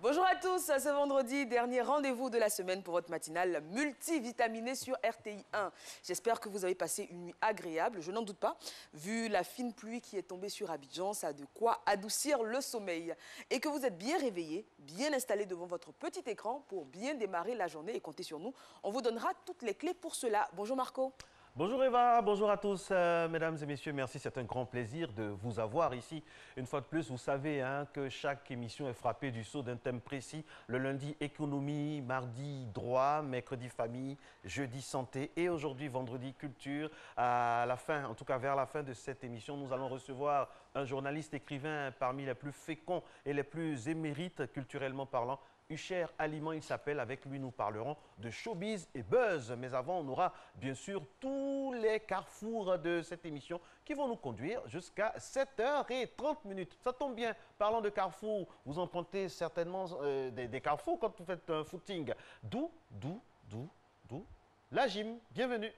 Bonjour à tous, ce vendredi, dernier rendez-vous de la semaine pour votre matinale multivitaminée sur RTI 1. J'espère que vous avez passé une nuit agréable, je n'en doute pas. Vu la fine pluie qui est tombée sur Abidjan, ça a de quoi adoucir le sommeil. Et que vous êtes bien réveillés, bien installés devant votre petit écran pour bien démarrer la journée et comptez sur nous. On vous donnera toutes les clés pour cela. Bonjour Marco. Bonjour Eva, bonjour à tous, mesdames et messieurs, merci, c'est un grand plaisir de vous avoir ici. Une fois de plus, vous savez que chaque émission est frappée du sceau d'un thème précis. Le lundi, économie, mardi, droit, mercredi, famille, jeudi, santé et aujourd'hui, vendredi, culture. À la fin, en tout cas vers la fin de cette émission, nous allons recevoir un journaliste écrivain parmi les plus féconds et les plus émérites culturellement parlant. Hucher Aliment, il s'appelle. Avec lui, nous parlerons de showbiz et buzz. Mais avant, on aura bien sûr tous les carrefours de cette émission qui vont nous conduire jusqu'à 7h30. Ça tombe bien, parlant de carrefour, vous empruntez certainement des carrefours quand vous faites un footing. D'où la gym. Bienvenue.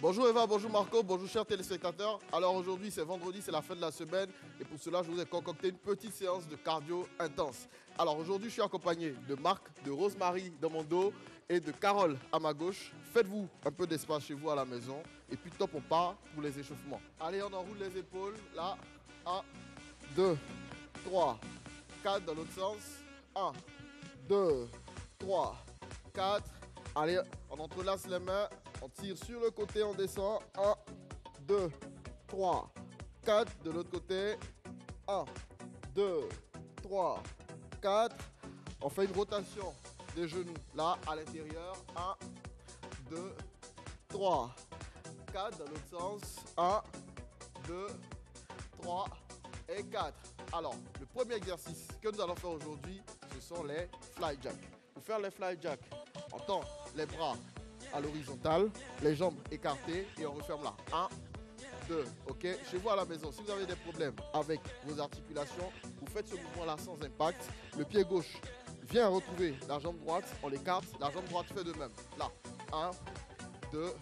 Bonjour Eva, bonjour Marco, bonjour chers téléspectateurs. Alors aujourd'hui c'est vendredi, c'est la fin de la semaine et pour cela je vous ai concocté une petite séance de cardio intense. Alors aujourd'hui je suis accompagné de Marc, de Rosemary dans mon dos et de Carole à ma gauche. Faites-vous un peu d'espace chez vous à la maison et puis top on part pour les échauffements. Allez on enroule les épaules, là, 1, 2, 3, 4 dans l'autre sens, 1, 2, 3, 4, allez on entrelace les mains. On tire sur le côté, on descend. 1, 2, 3, 4. De l'autre côté. 1, 2, 3, 4. On fait une rotation des genoux. Là, à l'intérieur. 1, 2, 3, 4. Dans l'autre sens. 1, 2, 3 et 4. Alors, le premier exercice que nous allons faire aujourd'hui, ce sont les fly jacks. Pour faire les fly jacks, on tend les bras à l'horizontale, les jambes écartées et on referme là. 1, 2, ok. Chez vous à la maison, si vous avez des problèmes avec vos articulations, vous faites ce mouvement-là sans impact. Le pied gauche vient retrouver la jambe droite, on l'écarte, la jambe droite fait de même. Là, 1, 2,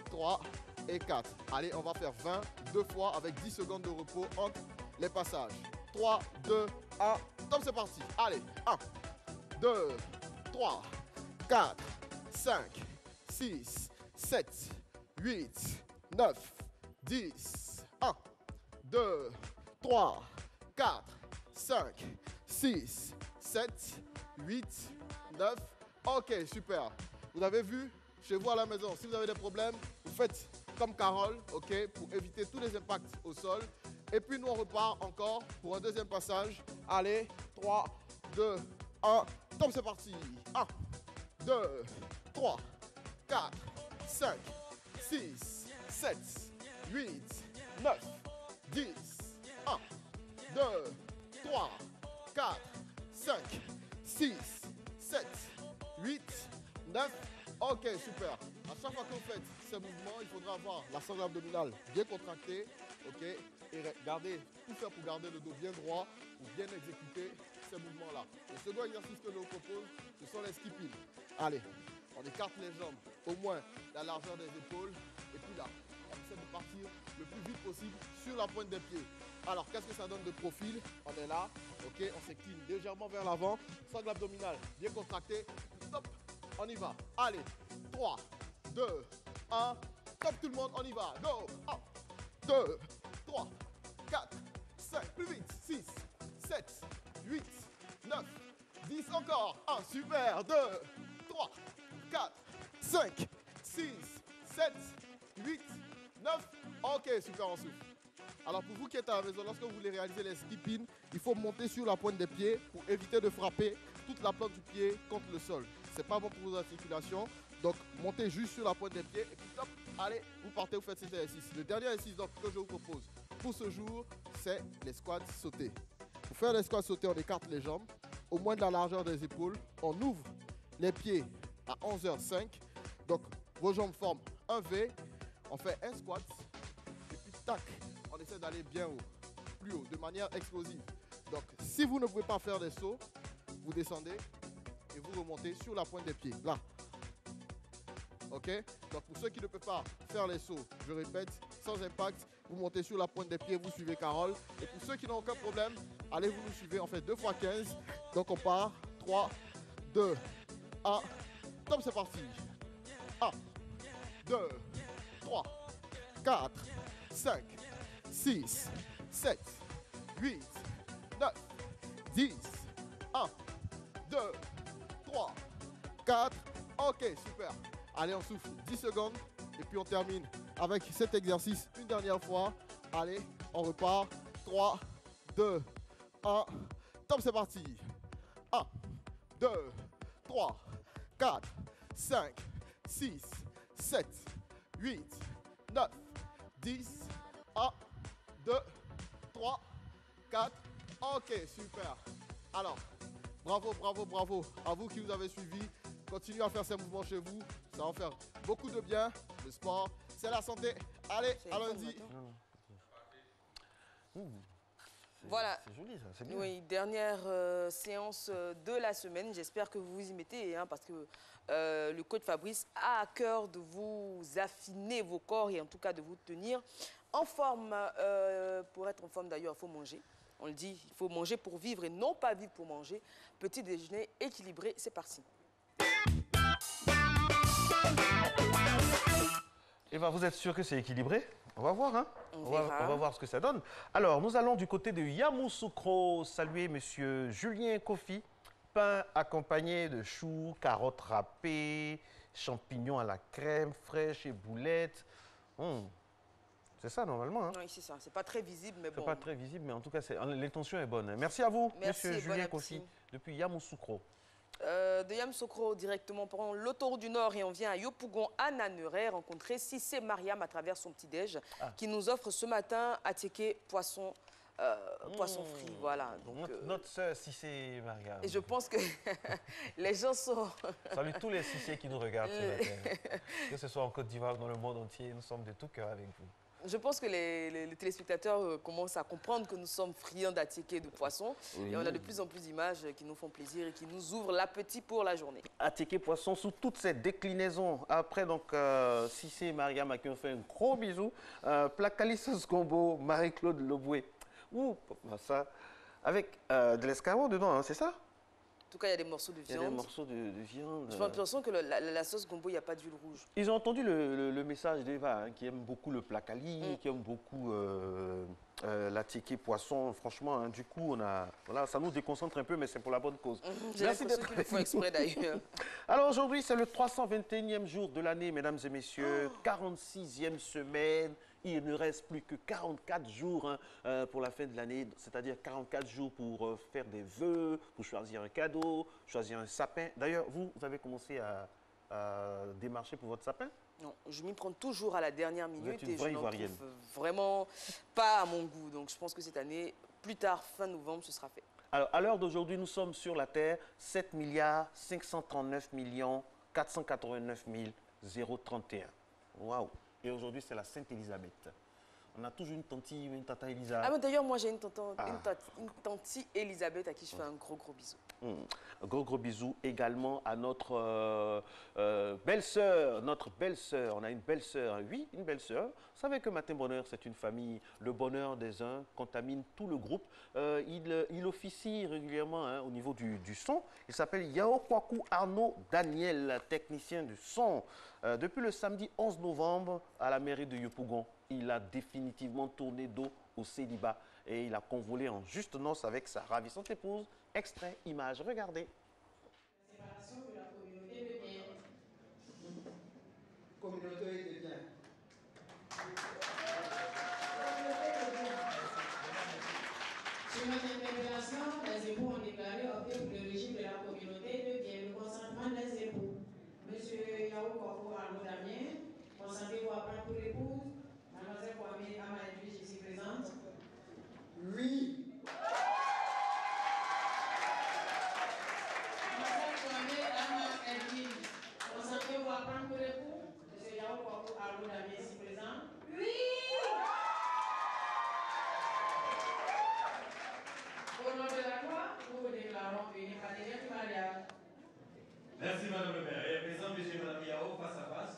3 et 4. Allez, on va faire 20, deux fois avec 10 secondes de repos entre les passages. 3, 2, 1, top, c'est parti. Allez, 1, 2, 3, 4, 5, 6, 7, 8, 9, 10, 1, 2, 3, 4, 5, 6, 7, 8, 9. Ok, super. Vous avez vu, chez vous à la maison, si vous avez des problèmes, vous faites comme Carole, ok, pour éviter tous les impacts au sol. Et puis nous, on repart encore pour un deuxième passage. Allez, 3, 2, 1, top, c'est parti. 1, 2, 3, 4, 5, 6, 7, 8, 9, 10, 1, 2, 3, 4, 5, 6, 7, 8, 9. Ok, super. À chaque fois que vous faites ces mouvements, il faudra avoir la sangle abdominale bien contractée, ok, et garder, tout faire pour garder le dos bien droit, pour bien exécuter ces mouvements-là. Le second exercice que je vous propose, ce sont les skipping. Allez. On écarte les jambes, au moins la largeur des épaules. Et puis là, on essaie de partir le plus vite possible sur la pointe des pieds. Alors, qu'est-ce que ça donne de profil? On est là, ok, on s'incline légèrement vers l'avant. Sangle abdominale bien contractée. Stop, on y va. Allez, 3, 2, 1. Top tout le monde, on y va. Go. 1, 2, 3, 4, 5, plus vite. 6, 7, 8, 9, 10 encore. 1, super. 2, 3, 4, 5, 6, 7, 8, 9. Ok, super, on souffle. Alors pour vous qui êtes à la maison, lorsque vous voulez réaliser les skipping, il faut monter sur la pointe des pieds pour éviter de frapper toute la plante du pied contre le sol. C'est pas bon pour vos articulations. Donc montez juste sur la pointe des pieds et puis top, allez, vous partez, vous faites cet exercice. Le dernier exercice donc, que je vous propose pour ce jour, c'est les squats sautés. Pour faire les squats sautés, on écarte les jambes, au moins de la largeur des épaules. On ouvre les pieds à 11h05. Donc vos jambes forment un V. On fait un squat et puis tac, on essaie d'aller bien haut, plus haut, de manière explosive. Donc si vous ne pouvez pas faire des sauts, vous descendez et vous remontez sur la pointe des pieds. Là. Ok, Ok? Donc pour ceux qui ne peuvent pas faire les sauts, je répète, sans impact, vous montez sur la pointe des pieds, vous suivez Carole. Et pour ceux qui n'ont aucun problème, allez, vous nous suivez, on fait 2 fois 15. Donc on part, 3, 2, 1, top, c'est parti. 1, 2, 3, 4, 5, 6, 7, 8, 9, 10, 1, 2, 3, 4, ok, super. Allez, on souffle 10 secondes et puis on termine avec cet exercice une dernière fois. Allez, on repart. 3, 2, 1, top, c'est parti. 1, 2, 3, 4, 5, 6, 7, 8, 9, 10, 1, 2, 3, 4. Ok, super. Alors, bravo, bravo, bravo à vous qui nous avez suivis. Continuez à faire ces mouvements chez vous. Ça va faire beaucoup de bien. Le sport, c'est la santé. Allez, à lundi. Voilà. C'est joli ça, c'est bien. Oui, dernière séance de la semaine. J'espère que vous vous y mettez parce que le coach Fabrice a à cœur de vous affiner vos corps et en tout cas de vous tenir en forme. Pour être en forme d'ailleurs, il faut manger. On le dit, il faut manger pour vivre et non pas vivre pour manger. Petit déjeuner équilibré, c'est parti. Eva, vous êtes sûr que c'est équilibré? On va voir, hein? On va voir ce que ça donne. Alors, nous allons du côté de Yamoussoukro saluer monsieur Julien Kofi. Pain accompagné de choux, carottes râpées, champignons à la crème fraîche et boulettes. C'est ça, normalement, hein? Oui, c'est ça. C'est pas très visible, mais bon. C'est pas très visible, mais en tout cas, l'intention est bonne. Merci à vous, Merci monsieur et bon Julien appétit. Kofi, depuis Yamoussoukro. De Yamoussoukro, directement, on prend l'autoroute du Nord et on vient à Yopougon, à Naneraie, rencontrer Cissé Mariam à travers son petit-déj, qui nous offre ce matin attiqué poisson, poisson frit. Voilà. Donc, notre sœur Cissé Mariam. et je pense que les gens sont... Salut tous les Cissés qui nous regardent ce matin. Que ce soit en Côte d'Ivoire, dans le monde entier, nous sommes de tout cœur avec vous. Je pense que les téléspectateurs commencent à comprendre que nous sommes friands d'attiqué de poisson. Oui. Et on a de plus en plus d'images qui nous font plaisir et qui nous ouvrent l'appétit pour la journée. Attiqué poisson sous toutes ses déclinaisons. Après, donc, Cissé et Mariam à qui on fait un gros bisou. Placalissos Gombo, Marie-Claude Loboué. Ouh, ça. Avec de l'escargot dedans, hein, c'est ça? En tout cas, il y a des morceaux de viande. Il y a des morceaux de viande. J'ai l'impression que la sauce gombo, il n'y a pas d'huile rouge. Ils ont entendu le message d'Eva, hein, qui aime beaucoup le placali, qui aime beaucoup l'attiqué poisson. Franchement, hein, du coup, voilà, ça nous déconcentre un peu, mais c'est pour la bonne cause. J'ai l'impression qu'ils le font exprès d'ailleurs. Alors aujourd'hui, c'est le 321e jour de l'année, mesdames et messieurs. 46e semaine. Il ne reste plus que 44 jours pour la fin de l'année, c'est-à-dire 44 jours pour faire des vœux, pour choisir un cadeau, choisir un sapin. D'ailleurs, vous avez commencé à démarcher pour votre sapin? Non, je m'y prends toujours à la dernière minute et je n'en trouve vraiment pas à mon goût. Donc je pense que cette année, plus tard, fin novembre, ce sera fait. Alors, à l'heure d'aujourd'hui, nous sommes sur la Terre, 7 539 489 031. Waouh! Et aujourd'hui, c'est la Sainte-Élisabeth. On a toujours une tantille, une tata Elisa. Ah, mais d'ailleurs, moi, j'ai une tantille Elisabeth à qui je fais un gros bisou. Un gros bisou également à notre belle-sœur, On a une belle-sœur, oui, une belle-sœur. Vous savez que Matin Bonheur, c'est une famille. Le bonheur des uns contamine tout le groupe. Il officie régulièrement au niveau du son. Il s'appelle Yao Kwaku Arnaud Daniel, technicien du son. Depuis le samedi 11 novembre, à la mairie de Yopougon, il a définitivement tourné dos au célibat et il a convolé en juste noces avec sa ravissante épouse. Extrait, image, regardez. La séparation de la communauté de bien. Communauté de bien. Sur notre interpellation, les époux ont déclaré opter pour le régime de la communauté de bien, le consentement des époux. Monsieur Yao Kwaku Arnaud Damien, consentez-vous à prendre pour l'épouse Mademoiselle Kwame Ama Edwige ici présente? Oui. Mademoiselle Kwame Ama Edwige, consentez-vous à prendre pour l'époux Monsieur Yao Kwaku Arnaud Damien ici présent? Oui. Au nom de la loi, nous vous déclarons unis par les liens du mariage. Merci Madame le maire. Et présent Monsieur et Madame Yao face à face.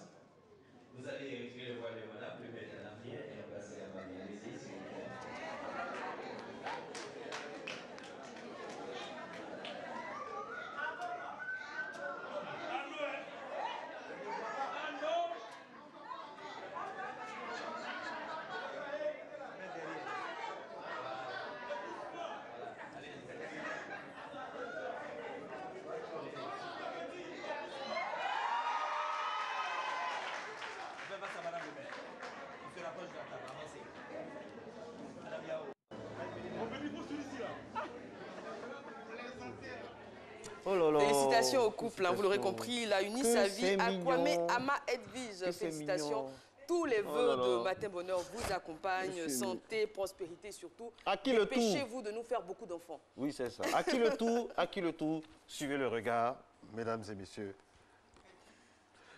Oh là là. Félicitations au couple, hein, vous l'aurez compris, il a uni Que sa vie c'est à Kwame mignon. Ama Edwige. Que c'est Félicitations. mignon. Tous les Oh vœux là là. de Matin Bonheur vous accompagnent, Que c'est santé, prospérité surtout. À qui le tout? Dépêchez-vous de nous faire beaucoup d'enfants. Oui, c'est ça. À qui le tout? À qui le tout? Suivez le regard, mesdames et messieurs.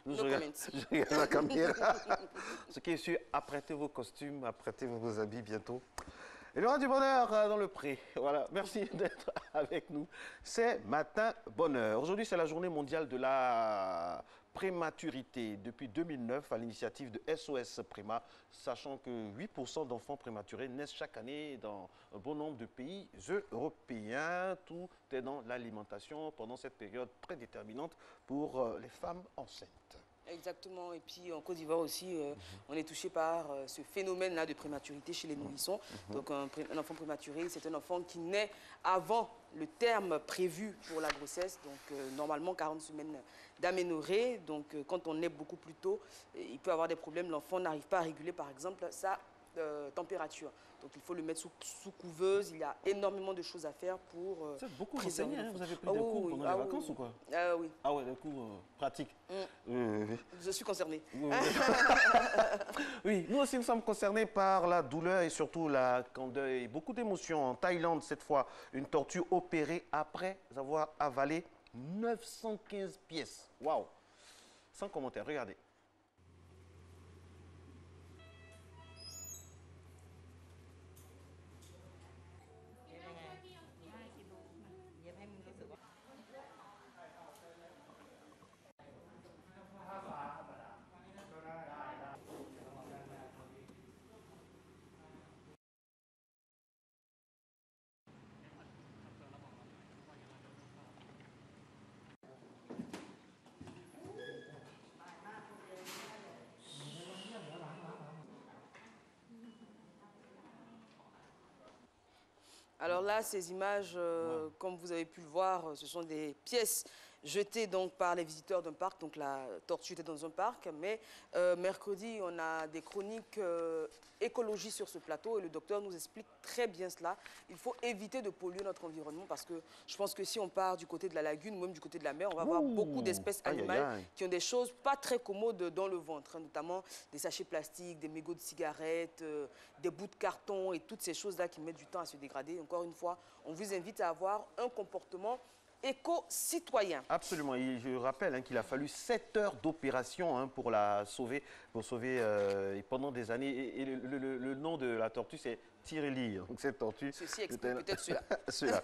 No Je regarde, comments. je regarde la caméra. Ce qui est sûr, apprêtez vos costumes, apprêtez vos habits bientôt. Il y aura du bonheur dans le pré. Voilà, merci d'être avec nous. C'est Matin Bonheur. Aujourd'hui, c'est la journée mondiale de la prématurité. Depuis 2009, à l'initiative de SOS Préma, sachant que 8% d'enfants prématurés naissent chaque année dans un bon nombre de pays européens. Tout est dans l'alimentation pendant cette période prédéterminante pour les femmes enceintes. Exactement. Et puis en Côte d'Ivoire aussi, on est touché par ce phénomène-là de prématurité chez les nourrissons. Donc un enfant prématuré, c'est un enfant qui naît avant le terme prévu pour la grossesse. Donc normalement 40 semaines d'aménorrhée. Donc quand on naît beaucoup plus tôt, il peut avoir des problèmes. L'enfant n'arrive pas à réguler par exemple sa température. Donc il faut le mettre sous couveuse. Il y a énormément de choses à faire pour Vous êtes beaucoup préserver renseigné, hein? l'enfant. Vous avez pris Ah des oui, cours oui, pendant ah les oui, vacances oui. ou quoi? Oui. Ah ouais, des cours pratiques. Je suis concernée. Oui, nous aussi nous sommes concernés par la douleur et surtout la candeur et beaucoup d'émotions. En Thaïlande, cette fois, une tortue opérée après avoir avalé 915 pièces. Waouh! Sans commentaire, regardez. Alors là, ces images, comme vous avez pu le voir, ce sont des pièces jetées donc par les visiteurs d'un parc. Donc la tortue était dans un parc, mais mercredi, on a des chroniques écologie sur ce plateau et le docteur nous explique très bien cela. Il faut éviter de polluer notre environnement parce que je pense que si on part du côté de la lagune ou même du côté de la mer, on va avoir beaucoup d'espèces Aïe, aïe, animales aïe. qui ont des choses pas très commodes dans le ventre, hein, notamment des sachets plastiques, des mégots de cigarettes, des bouts de carton et toutes ces choses-là qui mettent du temps à se dégrader. Encore une fois, on vous invite à avoir un comportement éco-citoyen. Absolument. Et je rappelle hein, qu'il a fallu 7 heures d'opération hein, pour la sauver, et pendant des années. Et le nom de la tortue, c'est Tireli. Donc cette tortue. Ceci explique peut-être cela. Celui-là.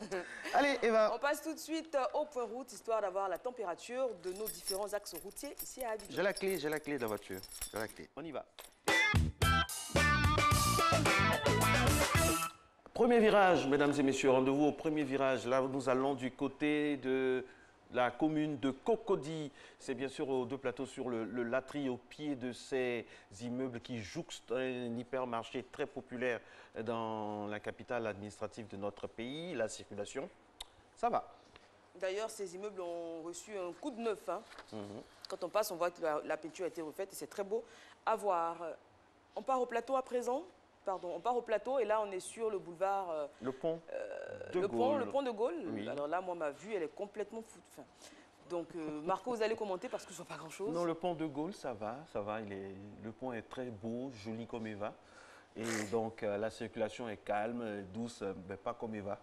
Allez, Eva. On passe tout de suite au point route, histoire d'avoir la température de nos différents axes routiers ici à Abidjan. J'ai la clé de la voiture. J'ai la clé. On y va. Premier virage, mesdames et messieurs, rendez-vous au premier virage. Là, nous allons du côté de la commune de Cocody. C'est bien sûr aux deux plateaux sur le Latry, au pied de ces immeubles qui jouxtent un hypermarché très populaire dans la capitale administrative de notre pays. La circulation, ça va. D'ailleurs, ces immeubles ont reçu un coup de neuf. Hein. Quand on passe, on voit que la peinture a été refaite et c'est très beau à voir. On part au plateau à présent. Pardon, on part au plateau et là on est sur le boulevard... le pont de le Gaulle. pont de Gaulle. Oui. Alors là, moi, ma vue, elle est complètement foute. Enfin, donc, Marco, vous allez commenter parce que je ne vois pas grand-chose. Non, le pont de Gaulle, ça va. Le pont est très beau, joli comme Eva. Et donc, la circulation est calme, douce, mais pas comme Eva.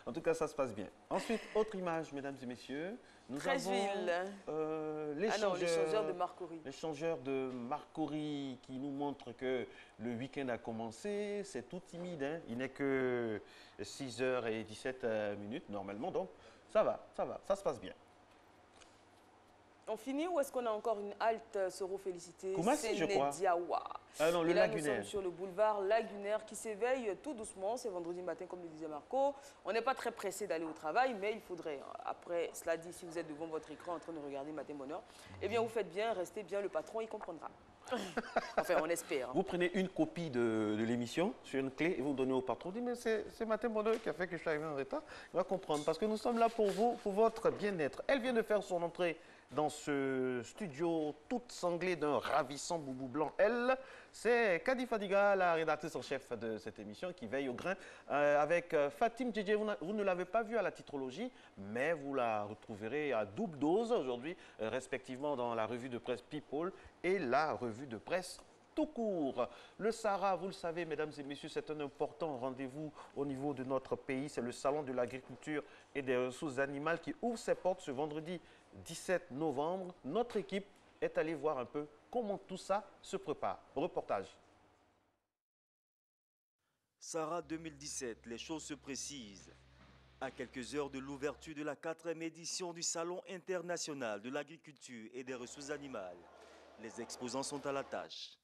En tout cas, ça se passe bien. Ensuite, autre image, mesdames et messieurs. Nous Treichville. avons l'échangeur de Marcory. L'échangeur de Marcory qui nous montre que le week-end a commencé. C'est tout timide. Hein. Il n'est que 6h17 normalement. Donc, ça va, ça se passe bien. On finit ou est-ce qu'on a encore une halte Soro Félicité? Koumassi, je crois. Diawa. Ah non, le Et là, lagunaire. nous sommes sur le boulevard Lagunaire qui s'éveille tout doucement. C'est vendredi matin, comme le disait Marco. On n'est pas très pressé d'aller au travail, mais il faudrait. Après, cela dit, si vous êtes devant votre écran en train de regarder Matin Bonheur, eh bien, vous faites bien, restez bien, le patron, il comprendra. Enfin, on espère. Hein. Vous prenez une copie de l'émission sur une clé et vous donnez au patron. Vous dites, mais c'est Matin Bonheur qui a fait que je suis arrivé en retard. Il va comprendre parce que nous sommes là pour vous, pour votre bien-être. Elle vient de faire son entrée dans ce studio toute sanglée d'un ravissant boubou blanc. Elle, c'est Kadi Fadiga, la rédactrice en chef de cette émission qui veille au grain. Avec Fatim Djedje, vous ne l'avez pas vue à la titrologie, mais vous la retrouverez à double dose aujourd'hui, respectivement dans la revue de presse People et la revue de presse tout court. Le Sahara, vous le savez, mesdames et messieurs, c'est un important rendez-vous au niveau de notre pays. C'est le salon de l'agriculture et des ressources animales qui ouvre ses portes ce vendredi 17 novembre. Notre équipe est allée voir un peu comment tout ça se prépare. Reportage. Sahara 2017, les choses se précisent. À quelques heures de l'ouverture de la 4e édition du Salon international de l'agriculture et des ressources animales, les exposants sont à la tâche.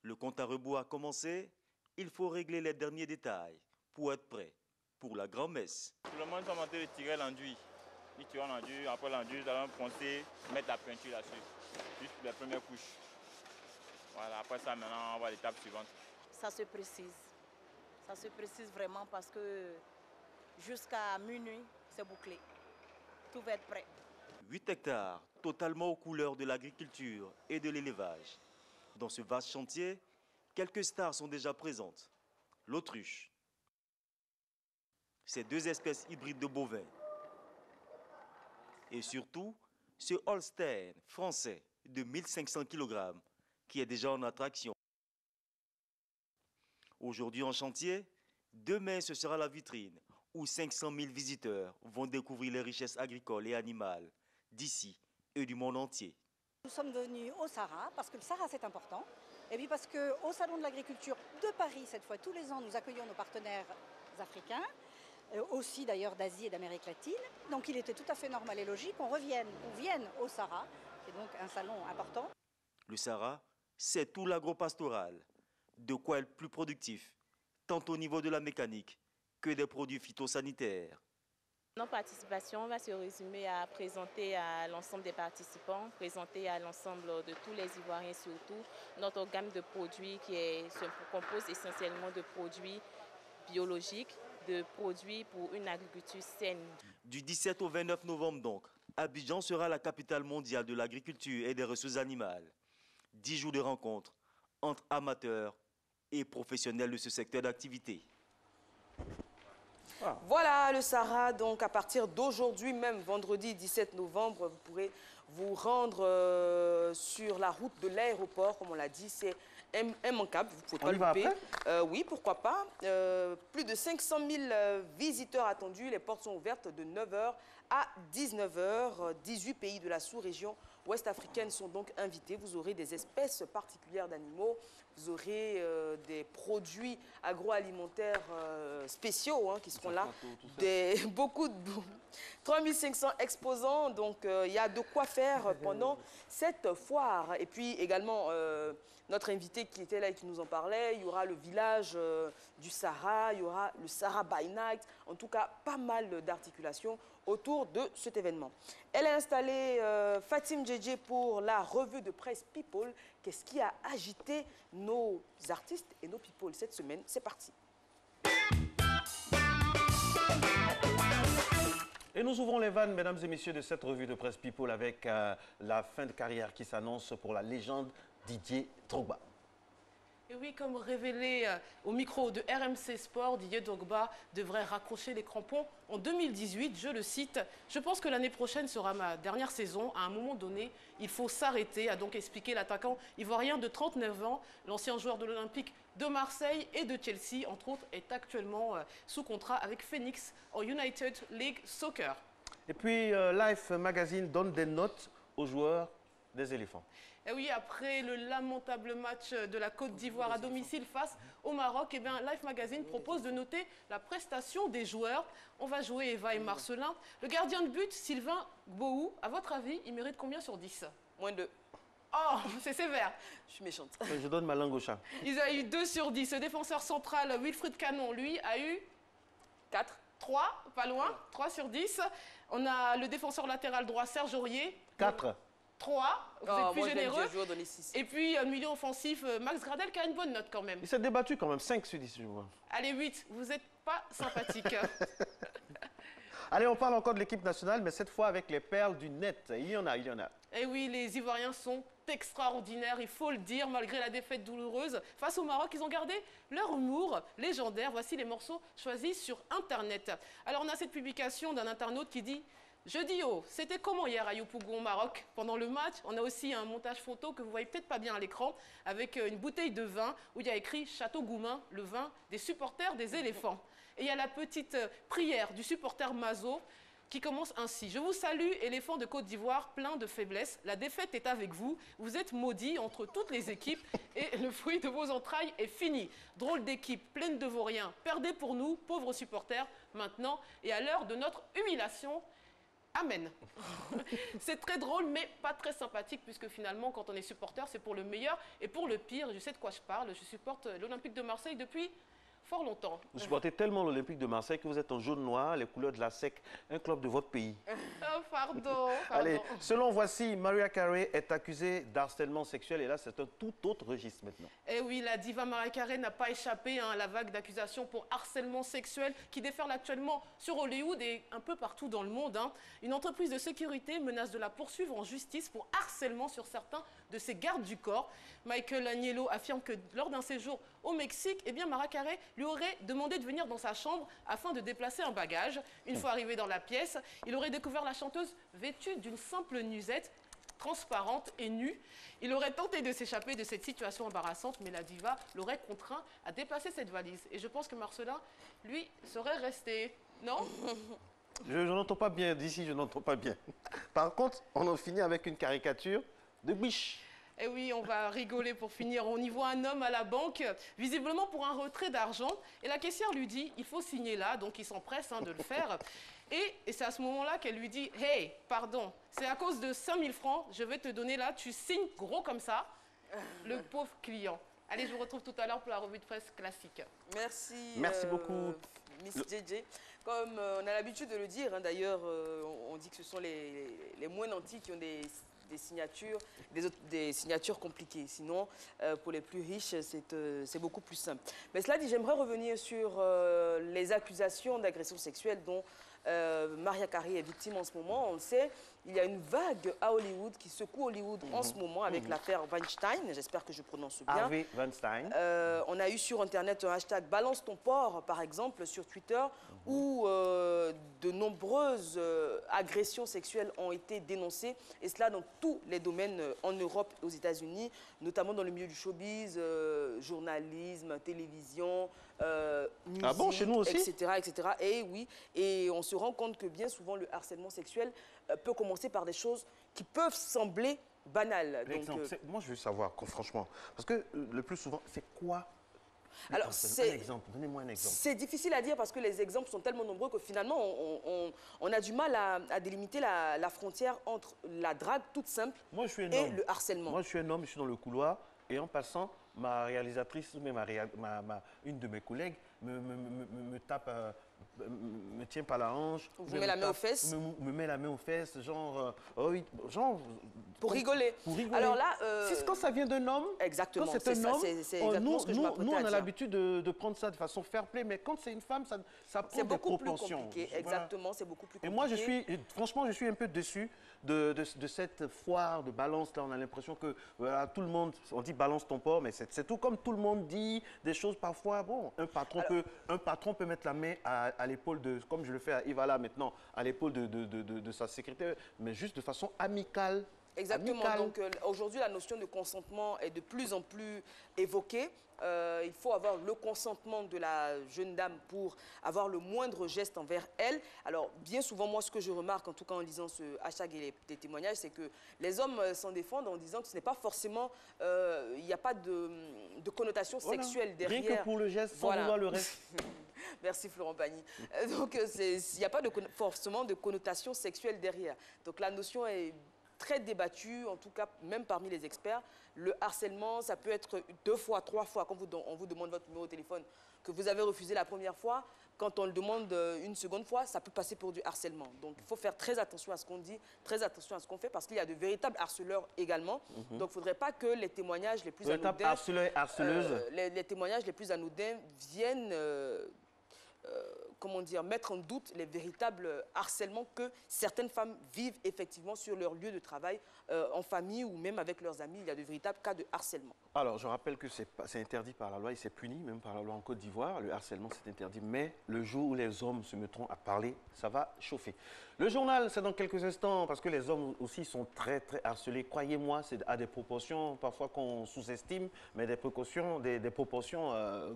Le compte à rebours a commencé, il faut régler les derniers détails pour être prêt pour la grand-messe. Tout le monde est en train de tirer l'enduit. Ils tirent l'enduit, après l'enduit, nous allons poncer, mettre la peinture là-dessus, juste les premières couches. Voilà, après ça, maintenant, on va à l'étape suivante. Ça se précise vraiment parce que jusqu'à minuit, c'est bouclé. Tout va être prêt. 8 hectares, totalement aux couleurs de l'agriculture et de l'élevage. Dans ce vaste chantier, quelques stars sont déjà présentes. L'autruche, ces 2 espèces hybrides de bovins. Et surtout, ce Holstein français de 1500 kg qui est déjà en attraction. Aujourd'hui en chantier, demain ce sera la vitrine où 500 000 visiteurs vont découvrir les richesses agricoles et animales d'ici et du monde entier. Nous sommes venus au Sahara parce que le Sahara c'est important et puis parce qu'au Salon de l'agriculture de Paris, cette fois tous les ans, nous accueillons nos partenaires africains, aussi d'ailleurs d'Asie et d'Amérique latine. Donc il était tout à fait normal et logique qu'on vienne au Sahara, c'est donc un salon important. Le Sahara, c'est tout l'agropastoral, de quoi être plus productif, tant au niveau de la mécanique que des produits phytosanitaires. Notre participation va se résumer à présenter à l'ensemble des participants, présenter à l'ensemble de tous les Ivoiriens surtout notre gamme de produits qui se compose essentiellement de produits biologiques, de produits pour une agriculture saine. Du 17 au 29 novembre donc, Abidjan sera la capitale mondiale de l'agriculture et des ressources animales. 10 jours de rencontres entre amateurs et professionnels de ce secteur d'activité. Voilà le Sahara, donc à partir d'aujourd'hui même, vendredi 17 novembre, vous pourrez vous rendre sur la route de l'aéroport, comme on l'a dit, c'est immanquable, vous ne pouvez pas louper. Oui, pourquoi pas. Plus de 500 000 visiteurs attendus, les portes sont ouvertes de 9h à 19h. 18 pays de la sous-région ouest africaine sont donc invités. Vous aurez des espèces particulières d'animaux, vous aurez des produits agroalimentaires spéciaux qui seront là. Beaucoup de 3500 exposants, donc il y a de quoi faire pendant cette foire. Et puis également, notre invité qui était là et qui nous en parlait, il y aura le village du Sahara, il y aura le Sahara by Night, en tout cas pas mal d'articulations autour de cet événement. Elle a installé Fatim Djedje pour la revue de presse People. Qu'est-ce qui a agité nos artistes et nos people cette semaine? C'est parti. Et nous ouvrons les vannes, mesdames et messieurs, de cette revue de presse People avec la fin de carrière qui s'annonce pour la légende Didier Drogba. Et oui, comme révélé au micro de RMC Sport, Didier Drogba devrait raccrocher les crampons en 2018. Je le cite, « Je pense que l'année prochaine sera ma dernière saison. À un moment donné, il faut s'arrêter », a donc expliqué l'attaquant ivoirien de 39 ans. L'ancien joueur de l'Olympique de Marseille et de Chelsea, entre autres, est actuellement sous contrat avec Phoenix en United League Soccer. Et puis, Life Magazine donne des notes aux joueurs des éléphants. Et oui, après le lamentable match de la Côte d'Ivoire à domicile face au Maroc, eh bien, Life Magazine propose de noter la prestation des joueurs. On va jouer Eva et Marcelin. Le gardien de but, Sylvain Gbowou, à votre avis, il mérite combien sur 10? Moins 2. Oh, c'est sévère. Je suis méchante. Je donne ma langue au chat. Ils ont eu 2 sur 10. Le défenseur central, Wilfried Canon, lui, a eu 4. 3, pas loin, 3 sur 10. On a le défenseur latéral droit, Serge Aurier. 4. 3, vous êtes plus généreux. Je vais donner 6. Et puis, milieu offensif, Max Gradel qui a une bonne note quand même. Il s'est débattu quand même, 5 sur 10, je vois. Allez, 8, vous n'êtes pas sympathique. Allez, on parle encore de l'équipe nationale, mais cette fois avec les perles du net. Il y en a. Et oui, les Ivoiriens sont extraordinaires, il faut le dire, malgré la défaite douloureuse. Face au Maroc, ils ont gardé leur humour légendaire. Voici les morceaux choisis sur Internet. Alors, on a cette publication d'un internaute qui dit « Jeudi, c'était comment hier à Yopougon, au Maroc ?» Pendant le match, on a aussi un montage photo que vous voyez peut-être pas bien à l'écran, avec une bouteille de vin où il y a écrit « Château Goumin, le vin des supporters des éléphants ». Et il y a la petite prière du supporter Mazo qui commence ainsi. « Je vous salue, éléphant de Côte d'Ivoire, plein de faiblesse. La défaite est avec vous. Vous êtes maudits entre toutes les équipes et le fruit de vos entrailles est fini. Drôle d'équipe, pleine de vauriens. Perdez pour nous, pauvres supporters, maintenant et à l'heure de notre humiliation. Amen. » C'est très drôle, mais pas très sympathique, puisque finalement, quand on est supporter, c'est pour le meilleur et pour le pire. Je sais de quoi je parle. Je supporte l'Olympique de Marseille depuis fort longtemps. Vous supportez tellement l'Olympique de Marseille que vous êtes en jaune-noir, les couleurs de la SEC, un club de votre pays. Oh, pardon. Allez, selon Voici, Mariah Carey est accusée d'harcèlement sexuel et là, c'est un tout autre registre maintenant. Eh oui, la diva Mariah Carey n'a pas échappé à la vague d'accusations pour harcèlement sexuel qui déferle actuellement sur Hollywood et un peu partout dans le monde. Une entreprise de sécurité menace de la poursuivre en justice pour harcèlement sur certains de ses gardes du corps. Michael Agnello affirme que lors d'un séjour au Mexique, eh bien, Mariah Carey lui aurait demandé de venir dans sa chambre afin de déplacer un bagage. Une fois arrivé dans la pièce, il aurait découvert la chanteuse vêtue d'une simple nuisette transparente et nue. Il aurait tenté de s'échapper de cette situation embarrassante, mais la diva l'aurait contraint à déplacer cette valise. Et je pense que Marcelin, lui, serait resté. Non? Je n'entends pas bien, d'ici je n'entends pas bien. Par contre, on en finit avec une caricature de biche. Eh oui, on va rigoler pour finir. On y voit un homme à la banque, visiblement pour un retrait d'argent. Et la caissière lui dit, il faut signer là, donc il s'empresse de le faire. Et c'est à ce moment-là qu'elle lui dit, hey, pardon, c'est à cause de 5000 francs, je vais te donner là, tu signes gros comme ça. Le pauvre client. Allez, je vous retrouve tout à l'heure pour la revue de presse classique. Merci. Merci beaucoup. Miss JJ. Comme on a l'habitude de le dire, d'ailleurs, on dit que ce sont les moins nantis qui ont des signatures, des signatures compliquées. Sinon, pour les plus riches, c'est beaucoup plus simple. Mais cela dit, j'aimerais revenir sur les accusations d'agression sexuelle dont Mariah Carey est victime en ce moment. On le sait, il y a une vague à Hollywood qui secoue Hollywood en ce moment avec l'affaire Weinstein. J'espère que je prononce bien. Harvey Weinstein. On a eu sur Internet un hashtag Balance ton porc, par exemple, sur Twitter, où de nombreuses agressions sexuelles ont été dénoncées, et cela dans tous les domaines en Europe et aux États-Unis, notamment dans le milieu du showbiz, journalisme, télévision, musique, ah bon, chez nous aussi, etc. Et oui, et on se rend compte que bien souvent le harcèlement sexuel peut commencer par des choses qui peuvent sembler banales. Donc, moi, je veux savoir, franchement, parce que le plus souvent, c'est quoi? Alors, donnez-moi un exemple. C'est difficile à dire parce que les exemples sont tellement nombreux que finalement, on a du mal à délimiter la frontière entre la drague toute simple et le harcèlement. Moi, je suis un homme, je suis dans le couloir et en passant, ma réalisatrice ou même une de mes collègues me tape, me tient par la hanche. Vous met la main aux fesses. Me met la main aux fesses, genre pour rigoler. Alors là, quand ça vient d'un homme, exactement, quand c'est un homme, c'est exactement ce que je m'apprêtais à dire. Nous, on a l'habitude de prendre ça de façon fair play, mais quand c'est une femme, ça prend des proportions. C'est beaucoup plus compliqué, exactement, c'est beaucoup plus compliqué. Et moi, franchement, je suis un peu déçu de cette foire de balance. Là, on a l'impression que voilà, tout le monde, on dit balance ton porc, mais c'est tout comme tout le monde dit des choses parfois. Bon, un patron peut mettre la main à l'épaule de, comme je le fais à Ivala maintenant, à l'épaule de sa secrétaire, mais juste de façon amicale. Exactement. Donc aujourd'hui, la notion de consentement est de plus en plus évoquée. Il faut avoir le consentement de la jeune dame pour avoir le moindre geste envers elle. Alors, bien souvent, moi, ce que je remarque, en tout cas en lisant ce hashtag et les témoignages, c'est que les hommes s'en défendent en disant que ce n'est pas forcément... il n'y a pas de connotation sexuelle derrière. Rien que pour le geste, sans vouloir le reste. Merci Florent Pagny. Donc, il n'y a pas forcément de connotation sexuelle derrière. Donc, la notion est très débattue, en tout cas, même parmi les experts. Le harcèlement, ça peut être 2 fois, 3 fois, quand on vous demande votre numéro de téléphone, que vous avez refusé la première fois. Quand on le demande une seconde fois, ça peut passer pour du harcèlement. Donc, il faut faire très attention à ce qu'on dit, très attention à ce qu'on fait, parce qu'il y a de véritables harceleurs également. Donc, il ne faudrait pas que les témoignages les plus anodins... les témoignages les plus anodins viennent... comment dire, mettre en doute les véritables harcèlements que certaines femmes vivent effectivement sur leur lieu de travail, en famille ou même avec leurs amis. Il y a de véritables cas de harcèlement. Alors, je rappelle que c'est interdit par la loi et c'est puni même par la loi en Côte d'Ivoire. Le harcèlement, c'est interdit. Mais le jour où les hommes se mettront à parler, ça va chauffer. Le journal, c'est dans quelques instants parce que les hommes aussi sont très, très harcelés. Croyez-moi, c'est à des proportions parfois qu'on sous-estime, mais des proportions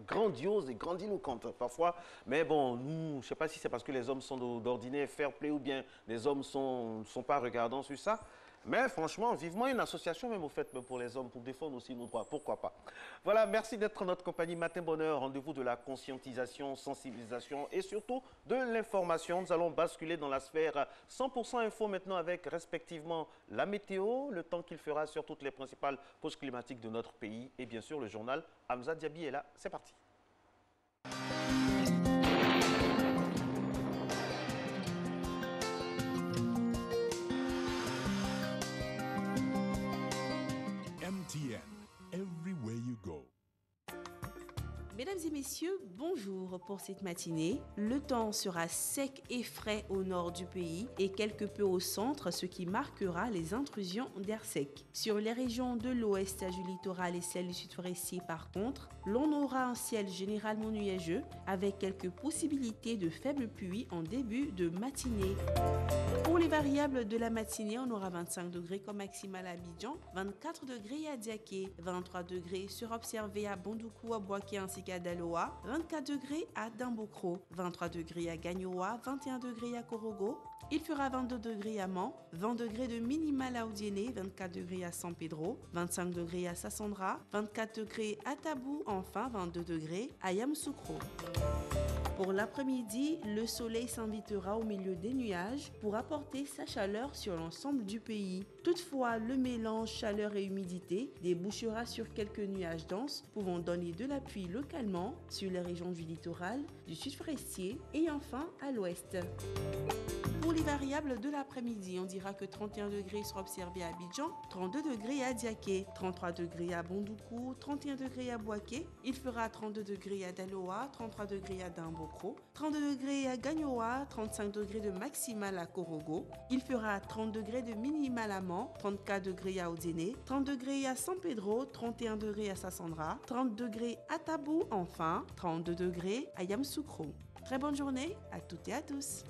grandioses et grandiloquentes parfois. Mais bon, nous, je ne sais pas si c'est parce que les hommes sont d'ordinaire fair play ou bien les hommes ne sont pas regardants sur ça. Mais franchement, vivement une association même au fait pour les hommes, pour défendre aussi nos droits, pourquoi pas. Voilà, merci d'être en notre compagnie. Matin Bonheur, rendez-vous de la conscientisation, sensibilisation et surtout de l'information. Nous allons basculer dans la sphère 100% info maintenant avec respectivement la météo, le temps qu'il fera sur toutes les principales pauses climatiques de notre pays et bien sûr le journal. Hamza Diaby est là, c'est parti. MTN, everywhere you go. Mesdames et messieurs, bonjour pour cette matinée. Le temps sera sec et frais au nord du pays et quelque peu au centre, ce qui marquera les intrusions d'air sec. Sur les régions de l'ouest du littoral et celles du sud forestier par contre, l'on aura un ciel généralement nuageux avec quelques possibilités de faibles pluies en début de matinée. Pour les variables de la matinée, on aura 25 degrés comme maximal à Abidjan, 24 degrés à Diaké, 23 degrés sera observé à Bondoukou, à Boaké ainsi qu'à Daloa, 24 degrés à Dambokro, 23 degrés à Gagnoa, 21 degrés à Korogo. Il fera 22 degrés à Mans, 20 degrés de minimal à Odiéné, 24 degrés à San Pedro, 25 degrés à Sassandra, 24 degrés à Tabou, enfin 22 degrés à Yamoussoukro. Pour l'après-midi, le soleil s'invitera au milieu des nuages pour apporter sa chaleur sur l'ensemble du pays. Toutefois, le mélange chaleur et humidité débouchera sur quelques nuages denses pouvant donner de la pluie localement sur les régions du littoral, du sud forestier et enfin à l'ouest. Pour les variables de l'après-midi, on dira que 31 degrés sera observé à Abidjan, 32 degrés à Diaké, 33 degrés à Bondoukou, 31 degrés à Boaké. Il fera 32 degrés à Daloa, 33 degrés à Dambokro, 32 degrés à Gagnoa, 35 degrés de maximal à Korogo. Il fera 30 degrés de minimal à Mans, 34 degrés à Odiéné, 30 degrés à San Pedro, 31 degrés à Sassandra, 30 degrés à Tabou, enfin 32 degrés à Yamoussoukro. Très bonne journée à toutes et à tous.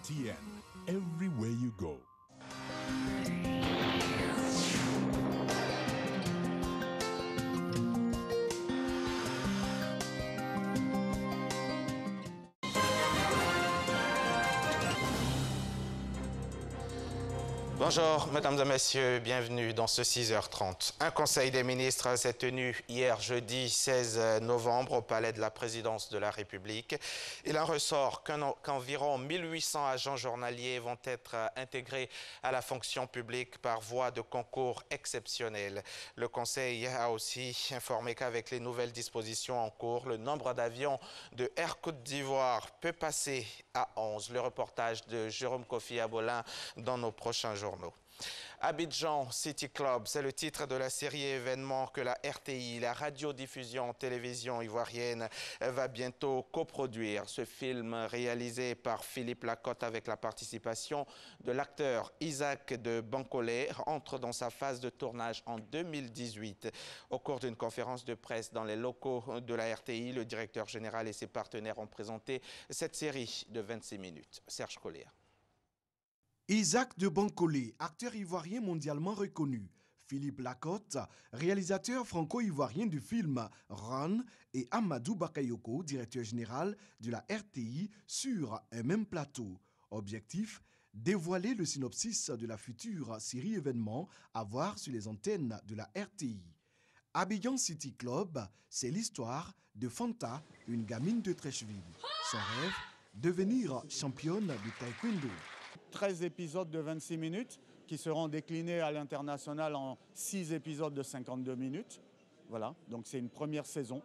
MTN, everywhere you go. Bonjour, mesdames et messieurs, bienvenue dans ce 6h30. Un conseil des ministres s'est tenu hier jeudi 16 novembre au palais de la présidence de la République. Il en ressort qu'environ 1800 agents journaliers vont être intégrés à la fonction publique par voie de concours exceptionnel. Le conseil a aussi informé qu'avec les nouvelles dispositions en cours, le nombre d'avions de Air Côte d'Ivoire peut passer à 11. Le reportage de Jérôme Kofi Abolin dans nos prochains journaux. Abidjan City Club, c'est le titre de la série événement que la RTI, la radiodiffusion télévision ivoirienne, va bientôt coproduire. Ce film réalisé par Philippe Lacotte avec la participation de l'acteur Isaac de Bancolé entre dans sa phase de tournage en 2018. Au cours d'une conférence de presse dans les locaux de la RTI, le directeur général et ses partenaires ont présenté cette série de 26 minutes. Serge Collier. Isaac de Bancolé, acteur ivoirien mondialement reconnu. Philippe Lacotte, réalisateur franco-ivoirien du film Run, et Amadou Bakayoko, directeur général de la RTI, sur un même plateau. Objectif, dévoiler le synopsis de la future série événement à voir sur les antennes de la RTI. Abidjan City Club, c'est l'histoire de Fanta, une gamine de Trècheville. Son rêve, devenir championne du taekwondo. 13 épisodes de 26 minutes qui seront déclinés à l'international en 6 épisodes de 52 minutes. Voilà, donc c'est une première saison.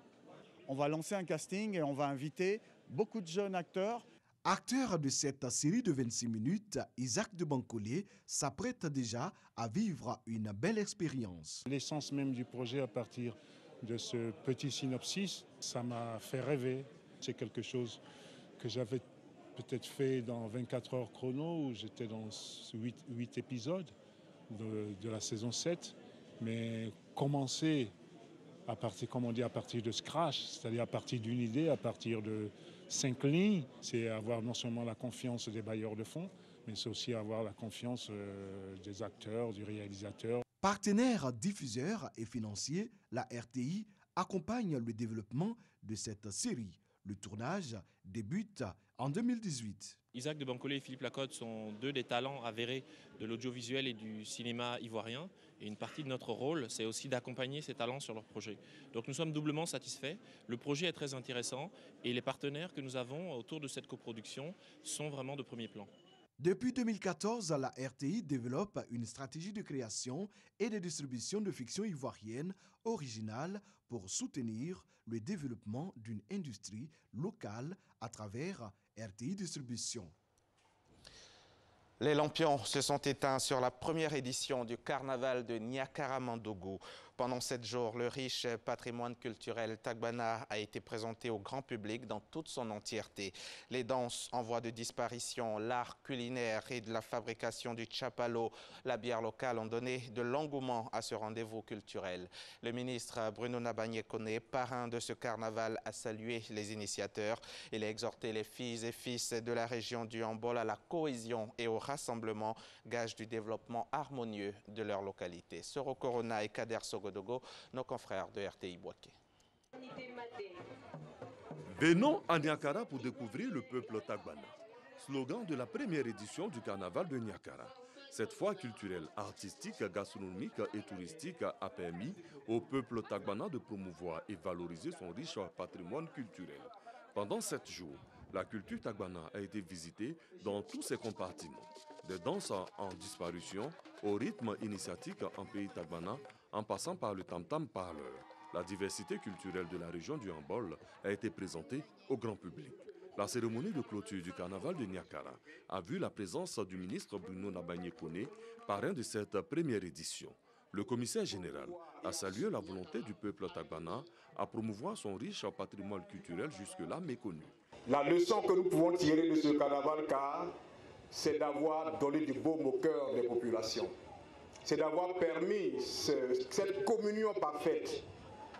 On va lancer un casting et on va inviter beaucoup de jeunes acteurs. Acteur de cette série de 26 minutes, Isaac de Bancolé s'apprête déjà à vivre une belle expérience. L'essence même du projet à partir de ce petit synopsis, ça m'a fait rêver. C'est quelque chose que j'avais peut-être fait dans 24 heures chrono, où j'étais dans 8 épisodes de la saison 7. Mais commencer à partir, comme on dit, à partir de scratch, c'est-à-dire à partir d'une idée, à partir de 5 lignes, c'est avoir non seulement la confiance des bailleurs de fonds, mais c'est aussi avoir la confiance des acteurs, du réalisateur. Partenaire diffuseur et financier, la RTI accompagne le développement de cette série. Le tournage débute en 2018. Isaac de Bancolé et Philippe Lacotte sont deux des talents avérés de l'audiovisuel et du cinéma ivoirien. Et une partie de notre rôle, c'est aussi d'accompagner ces talents sur leur projet. Donc nous sommes doublement satisfaits. Le projet est très intéressant et les partenaires que nous avons autour de cette coproduction sont vraiment de premier plan. Depuis 2014, la RTI développe une stratégie de création et de distribution de fiction ivoirienne originale pour soutenir le développement d'une industrie locale à travers RTI Distribution. Les lampions se sont éteints sur la première édition du carnaval de Niakara-Mandougou. Pendant 7 jours, le riche patrimoine culturel Tagbana a été présenté au grand public dans toute son entièreté. Les danses en voie de disparition, l'art culinaire et de la fabrication du tchapalo, la bière locale ont donné de l'engouement à ce rendez-vous culturel. Le ministre Bruno Nabagné-Koné, parrain de ce carnaval, a salué les initiateurs. Il a exhorté les filles et fils de la région du Hambol à la cohésion et au rassemblement, gage du développement harmonieux de leur localité. Soro Corona et Kader Sogodogo, nos confrères de RTI Boaké. Venons à Niakara pour découvrir le peuple Tagbana. Slogan de la première édition du carnaval de Niakara. Cette fois culturelle, artistique, gastronomique et touristique a permis au peuple Tagbana de promouvoir et valoriser son riche patrimoine culturel. Pendant 7 jours, la culture Tagbana a été visitée dans tous ses compartiments. Des danses en disparition, au rythme initiatique en pays Tagbana, en passant par le tam-tam parleur. La diversité culturelle de la région du Hambol a été présentée au grand public. La cérémonie de clôture du carnaval de Niakara a vu la présence du ministre Bruno Nabagné-Koné, parrain de cette première édition. Le commissaire général a salué la volonté du peuple Tagbana à promouvoir son riche patrimoine culturel jusque-là méconnu. La leçon que nous pouvons tirer de ce carnaval, c'est d'avoir donné du baume au cœur des populations. C'est d'avoir permis cette communion parfaite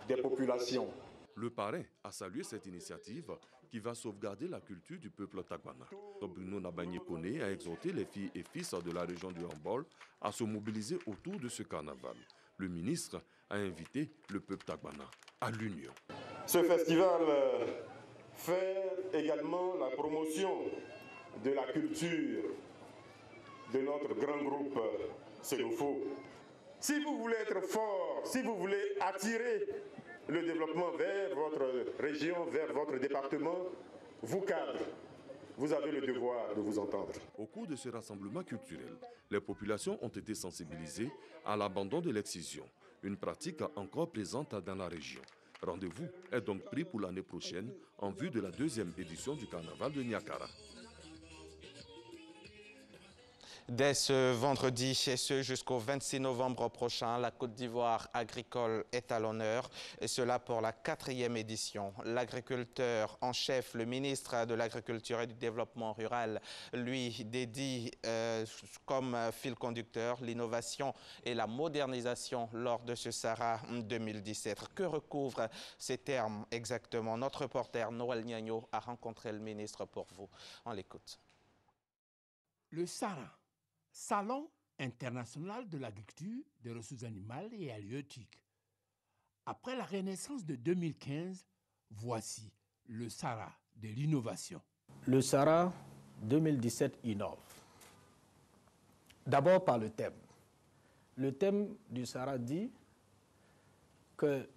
des populations. Le parrain a salué cette initiative qui va sauvegarder la culture du peuple Tagbana. Bruno Nabagné-Koné a exhorté les filles et fils de la région du Hambol à se mobiliser autour de ce carnaval. Le ministre a invité le peuple Tagbana à l'union. Ce festival fait également la promotion de la culture de notre grand groupe Sénoufo. Si vous voulez être fort, si vous voulez attirer le développement vers votre région, vers votre département, vous cadres, vous avez le devoir de vous entendre. Au cours de ce rassemblement culturel, les populations ont été sensibilisées à l'abandon de l'excision, une pratique encore présente dans la région. Rendez-vous est donc pris pour l'année prochaine en vue de la 2e édition du carnaval de Niakara. Dès ce vendredi et ce jusqu'au 26 novembre prochain, la Côte d'Ivoire agricole est à l'honneur et cela pour la 4e édition. L'agriculteur en chef, le ministre de l'Agriculture et du Développement rural, lui dédie comme fil conducteur l'innovation et la modernisation lors de ce Sahara 2017. Que recouvrent ces termes exactement? Notre reporter Noël Niagno a rencontré le ministre pour vous. On l'écoute. Le Sahara, Salon international de l'agriculture, des ressources animales et halieutiques. Après la renaissance de 2015, voici le Sahara de l'innovation. Le Sahara 2017 innove. D'abord par le thème. Le thème du Sahara dit que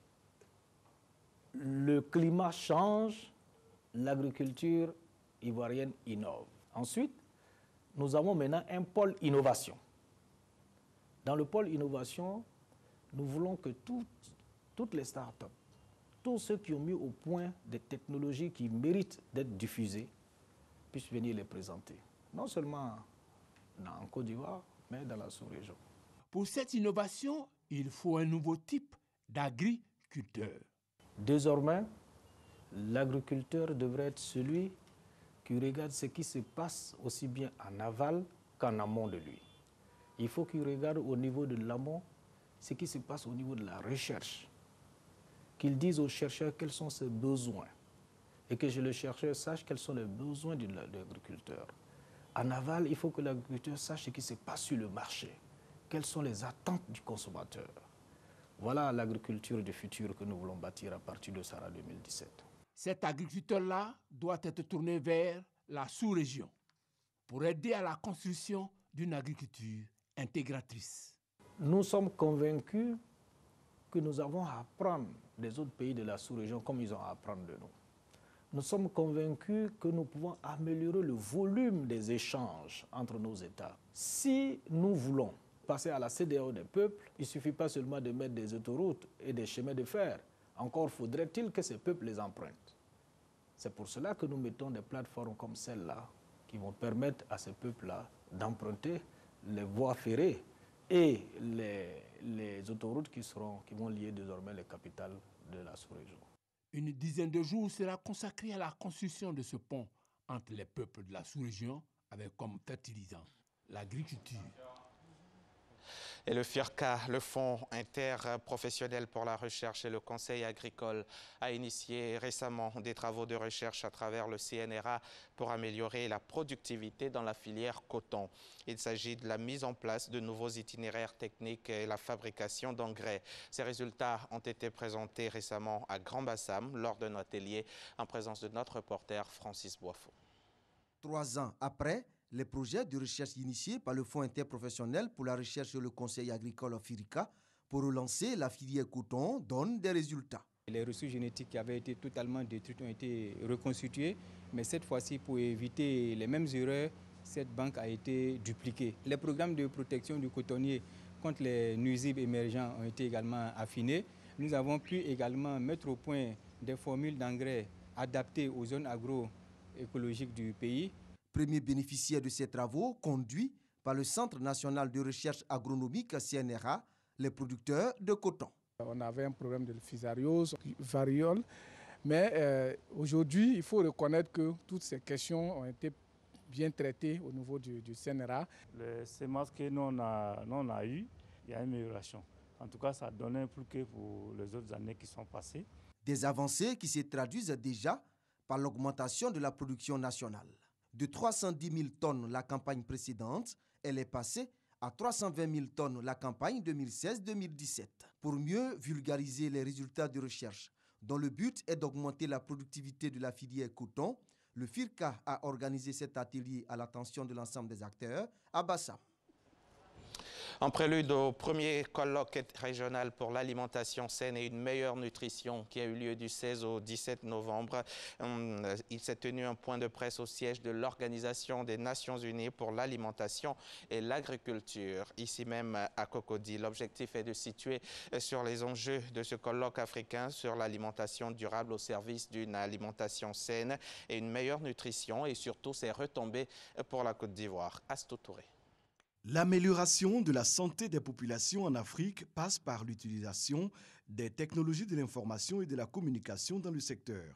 le climat change, l'agriculture ivoirienne innove. Ensuite, nous avons maintenant un pôle innovation. Dans le pôle innovation, nous voulons que toutes les startups, tous ceux qui ont mis au point des technologies qui méritent d'être diffusées, puissent venir les présenter. Non seulement en Côte d'Ivoire, mais dans la sous-région. Pour cette innovation, il faut un nouveau type d'agriculteur. Désormais, l'agriculteur devrait être celui qui regarde ce qui se passe aussi bien en aval qu'en amont de lui. Il faut qu'il regarde au niveau de l'amont ce qui se passe au niveau de la recherche. Qu'il dise aux chercheurs quels sont ses besoins et que le chercheur sache quels sont les besoins de l'agriculteur. En aval, il faut que l'agriculteur sache ce qui se passe sur le marché. Quelles sont les attentes du consommateur? Voilà l'agriculture du futur que nous voulons bâtir à partir de Sahara 2017. Cet agriculteur-là doit être tourné vers la sous-région pour aider à la construction d'une agriculture intégratrice. Nous sommes convaincus que nous avons à apprendre des autres pays de la sous-région comme ils ont à apprendre de nous. Nous sommes convaincus que nous pouvons améliorer le volume des échanges entre nos États. Si nous voulons passer à la CEDEAO des peuples, il ne suffit pas seulement de mettre des autoroutes et des chemins de fer. Encore faudrait-il que ces peuples les empruntent. C'est pour cela que nous mettons des plateformes comme celle-là qui vont permettre à ces peuples-là d'emprunter les voies ferrées et les autoroutes qui vont lier désormais les capitales de la sous-région. Une dizaine de jours sera consacrée à la construction de ce pont entre les peuples de la sous-région avec comme fertilisant l'agriculture. Et le FIRCA, le Fonds interprofessionnel pour la recherche et le Conseil agricole, a initié récemment des travaux de recherche à travers le CNRA pour améliorer la productivité dans la filière coton. Il s'agit de la mise en place de nouveaux itinéraires techniques et la fabrication d'engrais. Ces résultats ont été présentés récemment à Grand-Bassam lors d'un atelier en présence de notre reporter Francis Boifo. 3 ans après, les projets de recherche initiés par le Fonds interprofessionnel pour la recherche et le Conseil agricole FIRCA pour relancer la filière coton donnent des résultats. Les ressources génétiques qui avaient été totalement détruites ont été reconstituées, mais cette fois-ci, pour éviter les mêmes erreurs, cette banque a été dupliquée. Les programmes de protection du cotonnier contre les nuisibles émergents ont été également affinés. Nous avons pu également mettre au point des formules d'engrais adaptées aux zones agroécologiques du pays. Premier bénéficiaire de ces travaux, conduits par le Centre national de recherche agronomique CNRA, les producteurs de coton. On avait un problème de physariose, variole, mais aujourd'hui, il faut reconnaître que toutes ces questions ont été bien traitées au niveau du CNRA. Les semences que nous on a eues, il y a une amélioration. En tout cas, ça donnait plus que pour les autres années qui sont passées. Des avancées qui se traduisent déjà par l'augmentation de la production nationale. De 310 000 tonnes la campagne précédente, elle est passée à 320 000 tonnes la campagne 2016-2017. Pour mieux vulgariser les résultats de recherche, dont le but est d'augmenter la productivité de la filière coton, le FIRCA a organisé cet atelier à l'attention de l'ensemble des acteurs à Bassam. En prélude au premier colloque régional pour l'alimentation saine et une meilleure nutrition qui a eu lieu du 16 au 17 novembre, il s'est tenu un point de presse au siège de l'Organisation des Nations Unies pour l'alimentation et l'agriculture, ici même à Cocody. L'objectif est de situer sur les enjeux de ce colloque africain sur l'alimentation durable au service d'une alimentation saine et une meilleure nutrition et surtout ses retombées pour la Côte d'Ivoire. Astou Touré. L'amélioration de la santé des populations en Afrique passe par l'utilisation des technologies de l'information et de la communication dans le secteur.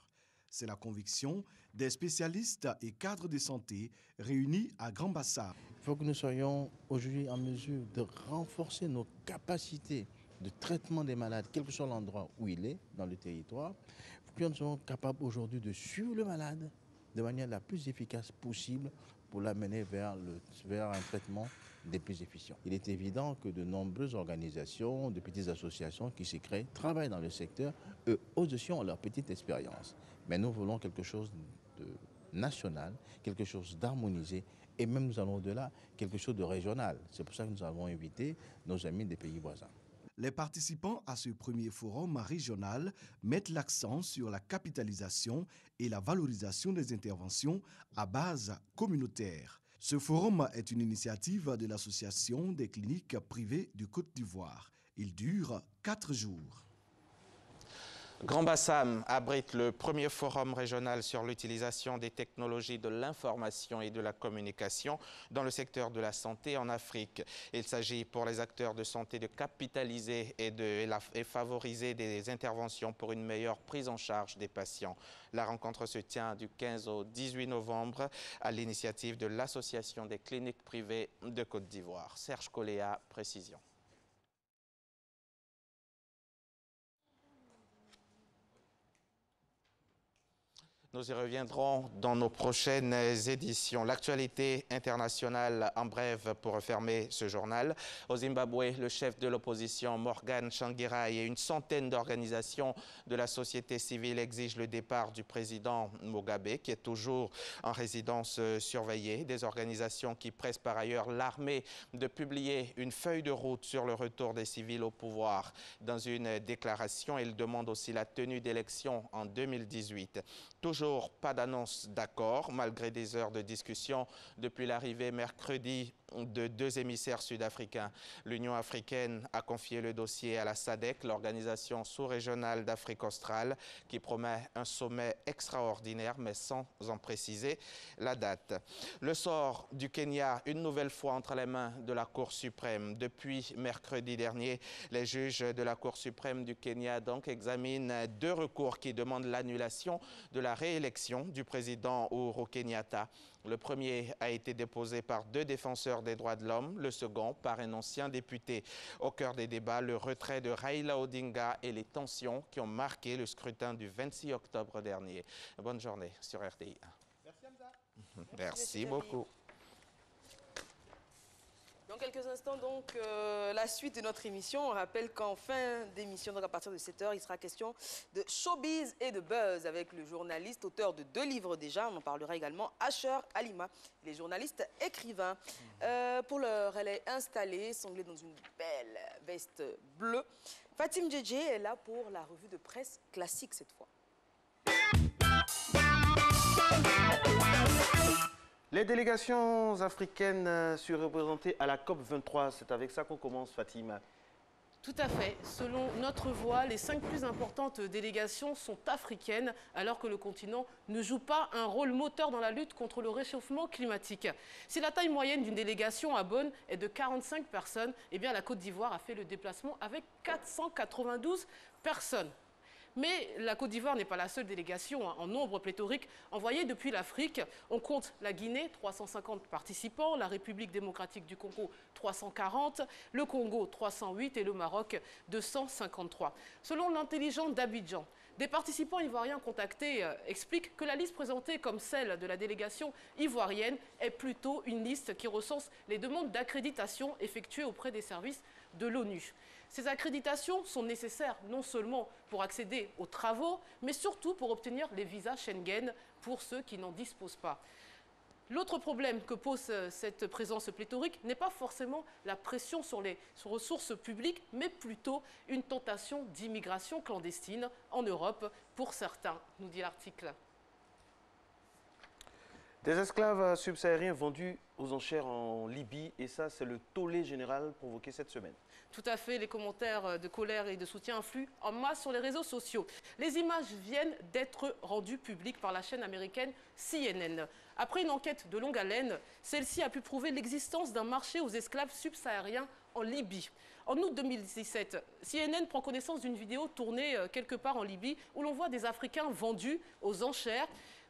C'est la conviction des spécialistes et cadres de santé réunis à Grand-Bassam. Il faut que nous soyons aujourd'hui en mesure de renforcer nos capacités de traitement des malades, quel que soit l'endroit où il est dans le territoire, pour que nous soyons capables aujourd'hui de suivre le malade de manière la plus efficace possible pour l'amener vers un traitement des plus efficients. Il est évident que de nombreuses organisations, de petites associations qui se créent, travaillent dans le secteur, eux aussi ont leur petite expérience. Mais nous voulons quelque chose national, quelque chose d'harmonisé, et même nous allons au-delà, quelque chose de régional. C'est pour ça que nous avons invité nos amis des pays voisins. Les participants à ce premier forum régional mettent l'accent sur la capitalisation et la valorisation des interventions à base communautaire. Ce forum est une initiative de l'Association des cliniques privées de Côte d'Ivoire. Il dure 4 jours. Grand Bassam abrite le premier forum régional sur l'utilisation des technologies de l'information et de la communication dans le secteur de la santé en Afrique. Il s'agit pour les acteurs de santé de capitaliser et favoriser des interventions pour une meilleure prise en charge des patients. La rencontre se tient du 15 au 18 novembre à l'initiative de l'Association des cliniques privées de Côte d'Ivoire. Serge Coléa, précision. Nous y reviendrons dans nos prochaines éditions. L'actualité internationale en bref pour refermer ce journal. Au Zimbabwe, le chef de l'opposition Morgan Tsvangirai et une centaine d'organisations de la société civile exigent le départ du président Mugabe, qui est toujours en résidence surveillée. Des organisations qui pressent par ailleurs l'armée de publier une feuille de route sur le retour des civils au pouvoir. Dans une déclaration, ils demandent aussi la tenue d'élections en 2018. Toujours pas d'annonce d'accord, malgré des heures de discussion depuis l'arrivée mercredi de 2 émissaires sud-africains. L'Union africaine a confié le dossier à la SADC, l'organisation sous-régionale d'Afrique australe, qui promet un sommet extraordinaire, mais sans en préciser la date. Le sort du Kenya, une nouvelle fois entre les mains de la Cour suprême. Depuis mercredi dernier, les juges de la Cour suprême du Kenya donc examinent 2 recours qui demandent l'annulation de la réélection du président Uhuru Kenyatta. Le premier a été déposé par 2 défenseurs des droits de l'homme, le second par un ancien député. Au cœur des débats, le retrait de Raila Odinga et les tensions qui ont marqué le scrutin du 26 octobre dernier. Bonne journée sur RTI. Merci Hamza. Merci beaucoup. Dans quelques instants, donc, la suite de notre émission. On rappelle qu'en fin d'émission, donc à partir de 7h, il sera question de showbiz et de buzz avec le journaliste, auteur de 2 livres déjà. On en parlera également, Asher Alima. Il est journaliste écrivain. Pour l'heure, elle est installée, sanglée dans une belle veste bleue. Fatim Djedje est là pour la revue de presse classique cette fois. Les délégations africaines surreprésentées à la COP23, c'est avec ça qu'on commence, Fatima. Tout à fait. Selon Notre Voix, les 5 plus importantes délégations sont africaines, alors que le continent ne joue pas un rôle moteur dans la lutte contre le réchauffement climatique. Si la taille moyenne d'une délégation à Bonn est de 45 personnes, eh bien la Côte d'Ivoire a fait le déplacement avec 492 personnes. Mais la Côte d'Ivoire n'est pas la seule délégation en nombre pléthorique envoyée depuis l'Afrique. On compte la Guinée, 350 participants, la République démocratique du Congo, 340, le Congo, 308 et le Maroc, 253. Selon l'intelligence d'Abidjan, des participants ivoiriens contactés expliquent que la liste présentée comme celle de la délégation ivoirienne est plutôt une liste qui recense les demandes d'accréditation effectuées auprès des services de l'ONU. Ces accréditations sont nécessaires non seulement pour accéder aux travaux, mais surtout pour obtenir les visas Schengen pour ceux qui n'en disposent pas. L'autre problème que pose cette présence pléthorique n'est pas forcément la pression sur les ressources publiques, mais plutôt une tentation d'immigration clandestine en Europe pour certains, nous dit l'article. Des esclaves subsahariens vendus aux enchères en Libye, et ça, c'est le tollé général provoqué cette semaine. Tout à fait, les commentaires de colère et de soutien affluent en masse sur les réseaux sociaux. Les images viennent d'être rendues publiques par la chaîne américaine CNN. Après une enquête de longue haleine, celle-ci a pu prouver l'existence d'un marché aux esclaves subsahariens en Libye. En août 2017, CNN prend connaissance d'une vidéo tournée quelque part en Libye où l'on voit des Africains vendus aux enchères.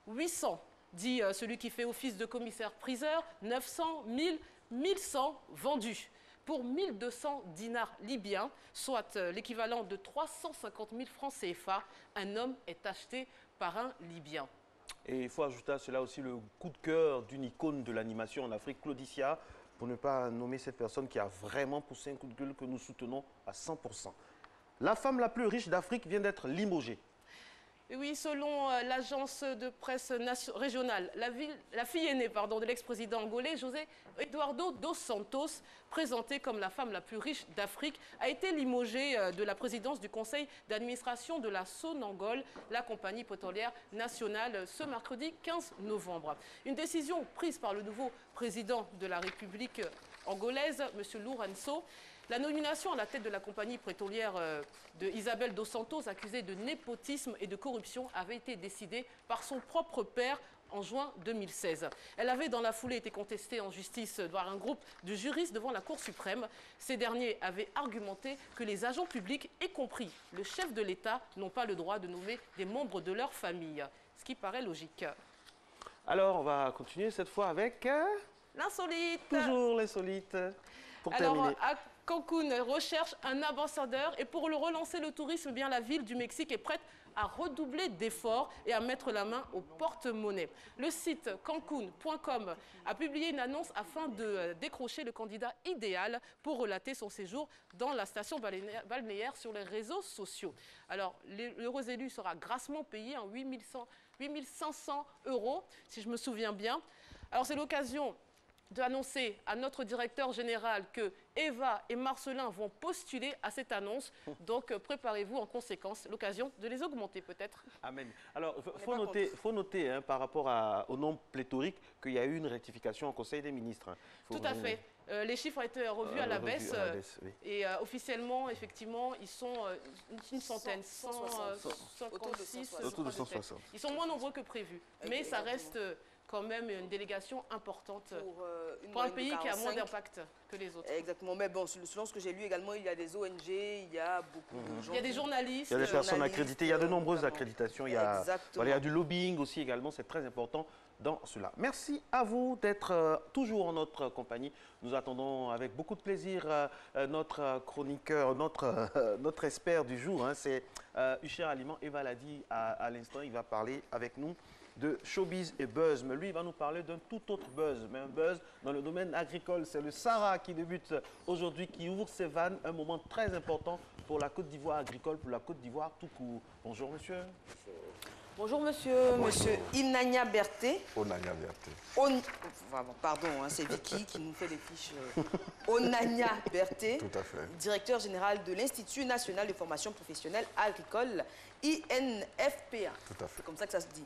800, dit celui qui fait office de commissaire-priseur, 900, 1000, 1100 vendus. Pour 1200 dinars libyens, soit l'équivalent de 350 000 francs CFA, un homme est acheté par un Libyen. Et il faut ajouter à cela aussi le coup de cœur d'une icône de l'animation en Afrique, Claudicia, pour ne pas nommer cette personne qui a vraiment poussé un coup de gueule que nous soutenons à 100%. La femme la plus riche d'Afrique vient d'être limogée. Et oui, selon l'agence de presse régionale, la fille aînée de l'ex-président angolais José Eduardo dos Santos, présentée comme la femme la plus riche d'Afrique, a été limogée de la présidence du conseil d'administration de la Sonangol, la compagnie pétrolière nationale, ce mercredi 15 novembre. Une décision prise par le nouveau président de la République angolaise, M. Lourenço. La nomination à la tête de la compagnie pétrolière de Isabel dos Santos, accusée de népotisme et de corruption, avait été décidée par son propre père en juin 2016. Elle avait dans la foulée été contestée en justice par un groupe de juristes devant la Cour suprême. Ces derniers avaient argumenté que les agents publics, y compris le chef de l'État, n'ont pas le droit de nommer des membres de leur famille, ce qui paraît logique. Alors, on va continuer cette fois avec... l'insolite. Toujours l'insolite. Pour alors, terminer. à Cancun recherche un ambassadeur et pour le relancer le tourisme, bien la ville du Mexique est prête à redoubler d'efforts et à mettre la main au porte-monnaie. Le site cancun.com a publié une annonce afin de décrocher le candidat idéal pour relater son séjour dans la station balnéaire sur les réseaux sociaux. Alors, l'heureux élu sera grassement payé en 8 500 €, si je me souviens bien. Alors, c'est l'occasion d'annoncer à notre directeur général que Eva et Marcelin vont postuler à cette annonce. Donc, préparez-vous en conséquence, l'occasion de les augmenter peut-être. Amen. Alors, il faut noter hein, par rapport au nombre pléthorique qu'il y a eu une rectification au Conseil des ministres. Tout à fait. Les chiffres ont été revus à la baisse. Oui. Et officiellement, effectivement, ils sont une centaine, 156. Autour de 160. Ils sont moins nombreux que prévu. Mais ça reste quand même une délégation importante pour un pays qui a moins d'impact que les autres. Exactement, mais bon, selon ce que j'ai lu également, il y a des ONG, il y a beaucoup de gens. Il y a des journalistes. Il y a des personnes accréditées, il y a de nombreuses accréditations, il y a du lobbying aussi également, c'est très important dans cela. Merci à vous d'être toujours en notre compagnie. Nous attendons avec beaucoup de plaisir notre chroniqueur, notre expert du jour, hein, c'est Usher Aliment. Eva l'a dit à l'instant, il va parler avec nous de showbiz et buzz, mais lui il va nous parler d'un tout autre buzz, mais un buzz dans le domaine agricole. C'est le Sahara qui débute aujourd'hui, qui ouvre ses vannes, un moment très important pour la Côte d'Ivoire agricole, pour la Côte d'Ivoire tout court. Bonjour monsieur. Bonjour monsieur, monsieur Inanya Berté. Onanya Berté. Pardon, hein, c'est Vicky qui nous fait les fiches. Onanya Berté. Tout à fait. Directeur général de l'Institut national de formation professionnelle agricole, INFPA. Tout à fait. C'est comme ça que ça se dit.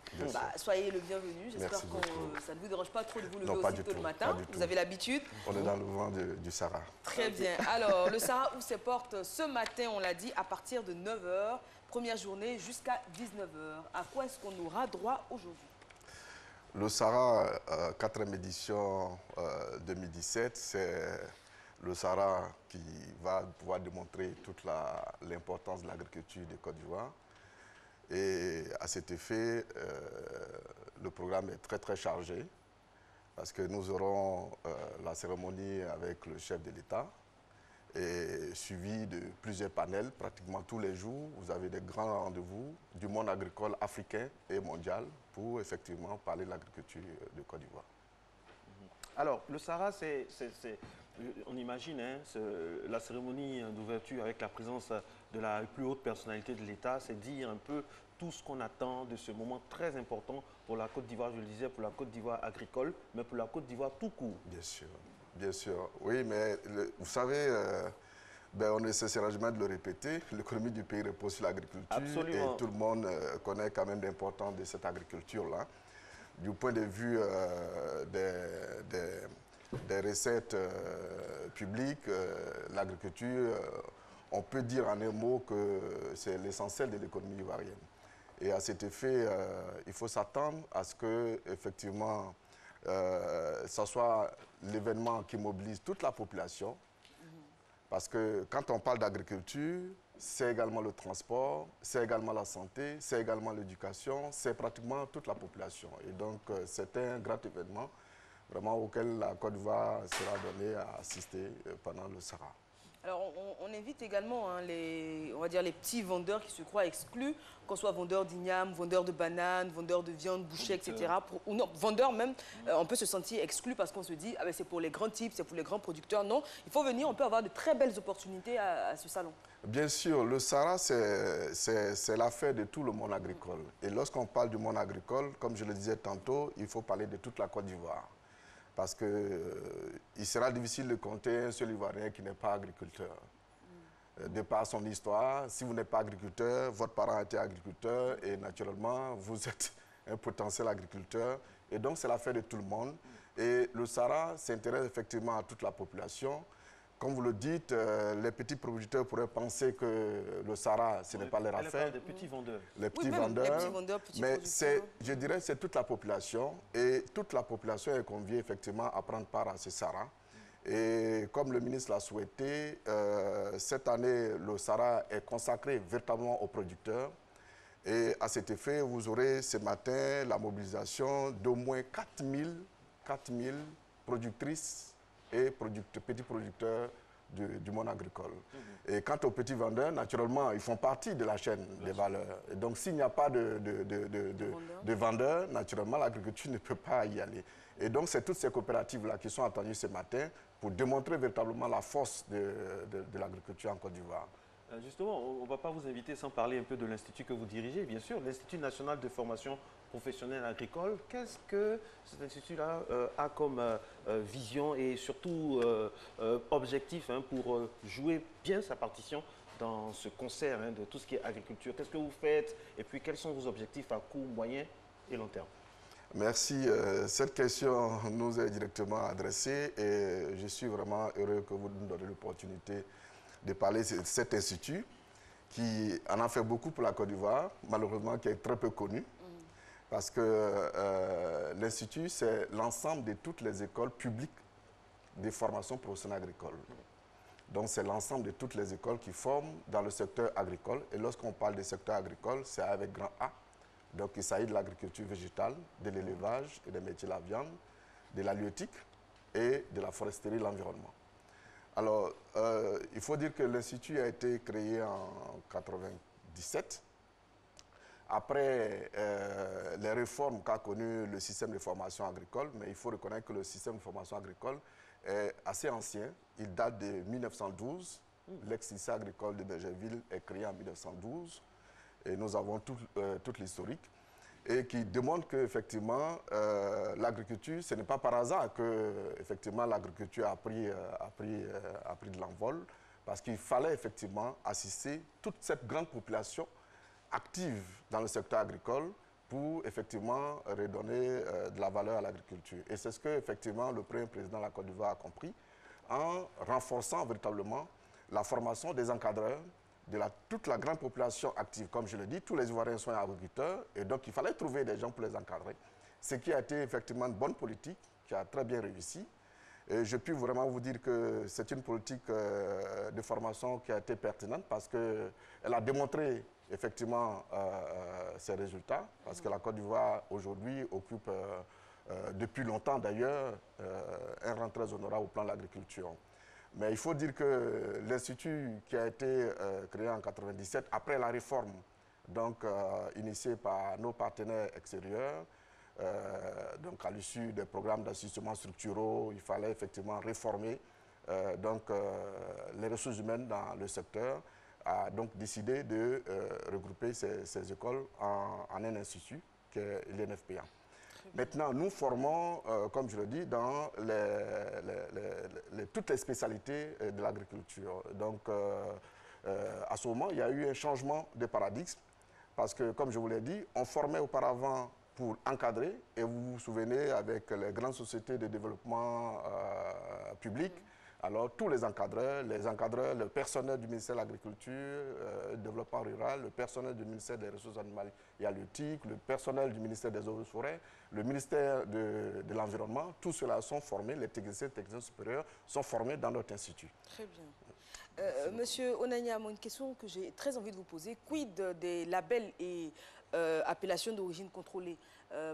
Soyez le bienvenu. J'espère que ça ne vous dérange pas trop de vous lever aussitôt le matin. Vous avez l'habitude. On est dans le vent du Sahara. Très bien. Alors, le Sahara ouvre ses portes ce matin, on l'a dit, à partir de 9 h. Première journée jusqu'à 19 h. À quoi est-ce qu'on aura droit aujourd'hui? Le Sahara, 4e édition 2017, c'est le Sahara qui va pouvoir démontrer toute l'importance de l'agriculture de Côte d'Ivoire. Et à cet effet, le programme est très très chargé parce que nous aurons la cérémonie avec le chef de l'État et suivi de plusieurs panels pratiquement tous les jours. Vous avez des grands rendez-vous du monde agricole africain et mondial pour effectivement parler de l'agriculture de Côte d'Ivoire. Alors, le Sahara, on imagine hein, la cérémonie d'ouverture avec la présence de la plus haute personnalité de l'État, c'est dire un peu tout ce qu'on attend de ce moment très important pour la Côte d'Ivoire, je le disais, pour la Côte d'Ivoire agricole, mais pour la Côte d'Ivoire tout court. Bien sûr. Bien sûr, oui, mais vous savez, on ne cessera jamais de le répéter, l'économie du pays repose sur l'agriculture et tout le monde connaît quand même l'importance de cette agriculture-là. Du point de vue des recettes publiques, l'agriculture, on peut dire en un mot que c'est l'essentiel de l'économie ivoirienne. Et à cet effet, il faut s'attendre à ce que, effectivement, ça soit l'événement qui mobilise toute la population. Parce que quand on parle d'agriculture, c'est également le transport, c'est également la santé, c'est également l'éducation, c'est pratiquement toute la population. Et donc, c'est un grand événement vraiment auquel la Côte d'Ivoire sera donnée à assister pendant le Sahara. Alors, on évite également hein, on va dire les petits vendeurs qui se croient exclus, qu'on soit vendeur d'igname, vendeur de bananes, vendeur de viande, boucher, etc. Ou non, vendeur même, on peut se sentir exclu parce qu'on se dit ah ben, c'est pour les grands types, c'est pour les grands producteurs. Non, il faut venir, on peut avoir de très belles opportunités à ce salon. Bien sûr, le SARA, c'est l'affaire de tout le monde agricole. Et lorsqu'on parle du monde agricole, comme je le disais tantôt, il faut parler de toute la Côte d'Ivoire. Parce qu'il sera difficile de compter un seul Ivoirien qui n'est pas agriculteur. De par son histoire, si vous n'êtes pas agriculteur, votre parent a été agriculteur et naturellement, vous êtes un potentiel agriculteur. Et donc, c'est l'affaire de tout le monde. Et le SARA s'intéresse effectivement à toute la population. Comme vous le dites, les petits producteurs pourraient penser que le SARA, ce n'est pas leur affaire. Des petits vendeurs. Les petits vendeurs. Mais je dirais c'est toute la population. Et toute la population est conviée effectivement à prendre part à ce SARA. Et comme le ministre l'a souhaité, cette année, le SARA est consacré véritablement aux producteurs. Et à cet effet, vous aurez ce matin la mobilisation d'au moins 4000 productrices et petits producteurs du monde agricole. Et quant aux petits vendeurs, naturellement, ils font partie de la chaîne des valeurs. Et donc, s'il n'y a pas de vendeurs, naturellement, l'agriculture ne peut pas y aller. Et donc, c'est toutes ces coopératives-là qui sont attendues ce matin pour démontrer véritablement la force de l'agriculture en Côte d'Ivoire. Justement, on ne va pas vous inviter sans parler un peu de l'institut que vous dirigez, bien sûr, l'Institut national de formation professionnelle agricole. Qu'est-ce que cet institut-là a comme vision et surtout objectif pour jouer bien sa partition dans ce concert de tout ce qui est agriculture? Qu'est-ce que vous faites et puis quels sont vos objectifs à court, moyen et long terme? Merci. Cette question nous est directement adressée et je suis vraiment heureux que vous nous donniez l'opportunité de parler de cet institut qui en a fait beaucoup pour la Côte d'Ivoire, malheureusement qui est très peu connu. Parce que l'Institut, c'est l'ensemble de toutes les écoles publiques de formation professionnelle agricole. Donc, c'est l'ensemble de toutes les écoles qui forment dans le secteur agricole. Et lorsqu'on parle du secteur agricole, c'est avec grand A. Donc, il s'agit de l'agriculture végétale, de l'élevage et des métiers de la viande, de l'halieutique et de la foresterie et l'environnement. Alors, il faut dire que l'Institut a été créé en 1997. Après les réformes qu'a connues le système de formation agricole, mais il faut reconnaître que le système de formation agricole est assez ancien. Il date de 1912. L'ex-lycée agricole de Bergerville est créé en 1912. Et nous avons toute l'historique. Et qui démontre qu'effectivement, l'agriculture, ce n'est pas par hasard que l'agriculture a pris de l'envol, parce qu'il fallait effectivement assister toute cette grande population active dans le secteur agricole pour effectivement redonner de la valeur à l'agriculture. Et c'est ce que effectivement le premier président de la Côte d'Ivoire a compris en renforçant véritablement la formation des encadreurs de toute la grande population active. Comme je le dis, tous les Ivoiriens sont agriculteurs et donc il fallait trouver des gens pour les encadrer. Ce qui a été effectivement une bonne politique qui a très bien réussi. Et je puis vraiment vous dire que c'est une politique de formation qui a été pertinente parce qu'elle a démontré effectivement ses résultats, parce que la Côte d'Ivoire aujourd'hui occupe depuis longtemps d'ailleurs un rang très honorable au plan de l'agriculture. Mais il faut dire que l'Institut qui a été créé en 1997, après la réforme donc, initiée par nos partenaires extérieurs, donc à l'issue des programmes d'assistement structuraux, il fallait effectivement réformer les ressources humaines dans le secteur, a donc décidé de regrouper ces écoles en un institut, qui est l'INFPA. Maintenant, nous formons, comme je le dis, dans toutes les spécialités de l'agriculture. Donc, à ce moment, il y a eu un changement de paradigme, parce que, comme je vous l'ai dit, on formait auparavant pour encadrer, et vous vous souvenez, avec les grandes sociétés de développement public, alors tous les encadreurs, le personnel du ministère de l'Agriculture, développement rural, le personnel du ministère des Ressources animales et halieutiques, le personnel du ministère des Eaux et Forêts, le ministère de l'Environnement, tous ceux-là sont formés, les techniciens supérieurs sont formés dans notre institut. Très bien. Monsieur Onanyama, une question que j'ai très envie de vous poser. Quid des labels et appellations d'origine contrôlée?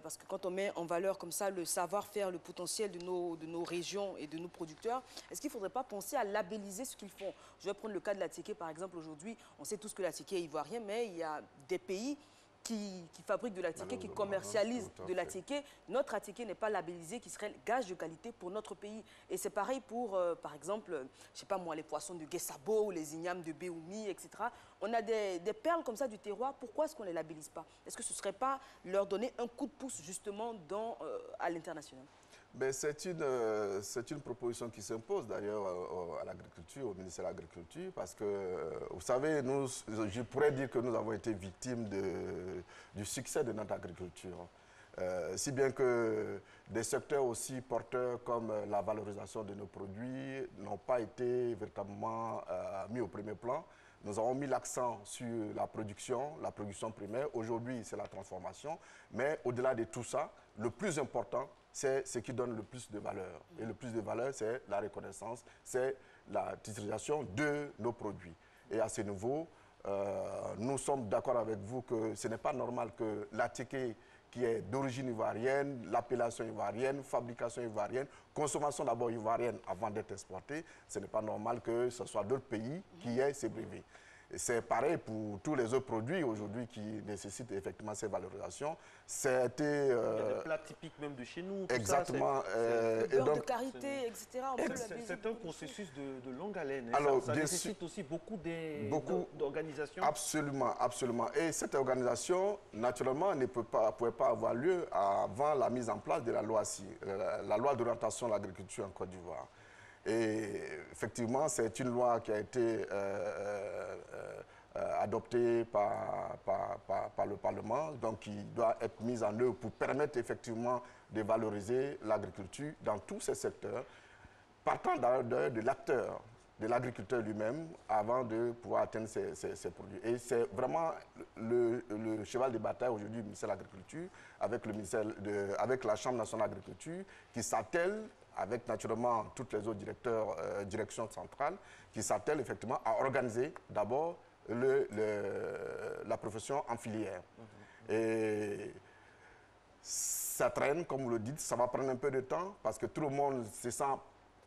parce que quand on met en valeur comme ça le savoir-faire, le potentiel de nos régions et de nos producteurs, est-ce qu'il ne faudrait pas penser à labelliser ce qu'ils font? Je vais prendre le cas de l'attiqué, par exemple. Aujourd'hui, on sait tous que l'attiqué est ivoirien, mais il y a des pays qui fabriquent de l'attiqué, qui commercialisent de l'attiqué. Notre attiqué n'est pas labellisé, qui serait gage de qualité pour notre pays. Et c'est pareil pour, par exemple, je ne sais pas moi, les poissons de Guessabo ou les ignames de Béoumi, etc. On a des perles comme ça du terroir. Pourquoi est-ce qu'on ne les labellise pas? Est-ce que ce ne serait pas leur donner un coup de pouce justement à l'international? C'est une proposition qui s'impose d'ailleurs à l'agriculture, au ministère de l'Agriculture, parce que, vous savez, je pourrais dire que nous avons été victimes du succès de notre agriculture. Si bien que des secteurs aussi porteurs comme la valorisation de nos produits n'ont pas été véritablement mis au premier plan. Nous avons mis l'accent sur la production primaire. Aujourd'hui, c'est la transformation. Mais au-delà de tout ça, le plus important, c'est ce qui donne le plus de valeur. Et le plus de valeur, c'est la reconnaissance, c'est la titrisation de nos produits. Et à ce niveau, nous sommes d'accord avec vous que ce n'est pas normal que l'attiqué qui est d'origine ivoirienne, l'appellation ivoirienne, fabrication ivoirienne, consommation d'abord ivoirienne avant d'être exportée, ce n'est pas normal que ce soit d'autres pays qui aient ces brevets. C'est pareil pour tous les autres produits aujourd'hui qui nécessitent effectivement ces valorisations. Il y a des plats typiques même de chez nous. Exactement. Le beurre de karité, etc. C'est un processus de longue haleine. Alors, ça nécessite aussi beaucoup d'organisations. Absolument, absolument. Et cette organisation, naturellement, ne pouvait pas avoir lieu avant la mise en place de la loi la loi d'orientation de l'agriculture en Côte d'Ivoire. Et effectivement, c'est une loi qui a été adoptée par le Parlement, donc qui doit être mise en œuvre pour permettre effectivement de valoriser l'agriculture dans tous ces secteurs, partant d'ailleurs de l'acteur, de l'agriculteur lui-même, avant de pouvoir atteindre ces produits. Et c'est vraiment le cheval de bataille aujourd'hui du ministère de l'Agriculture, avec la Chambre nationale d'agriculture, qui s'attelle avec naturellement toutes les autres directions centrales, qui s'attellent effectivement à organiser d'abord la profession en filière. Et ça traîne, comme vous le dites, ça va prendre un peu de temps, parce que tout le monde se sent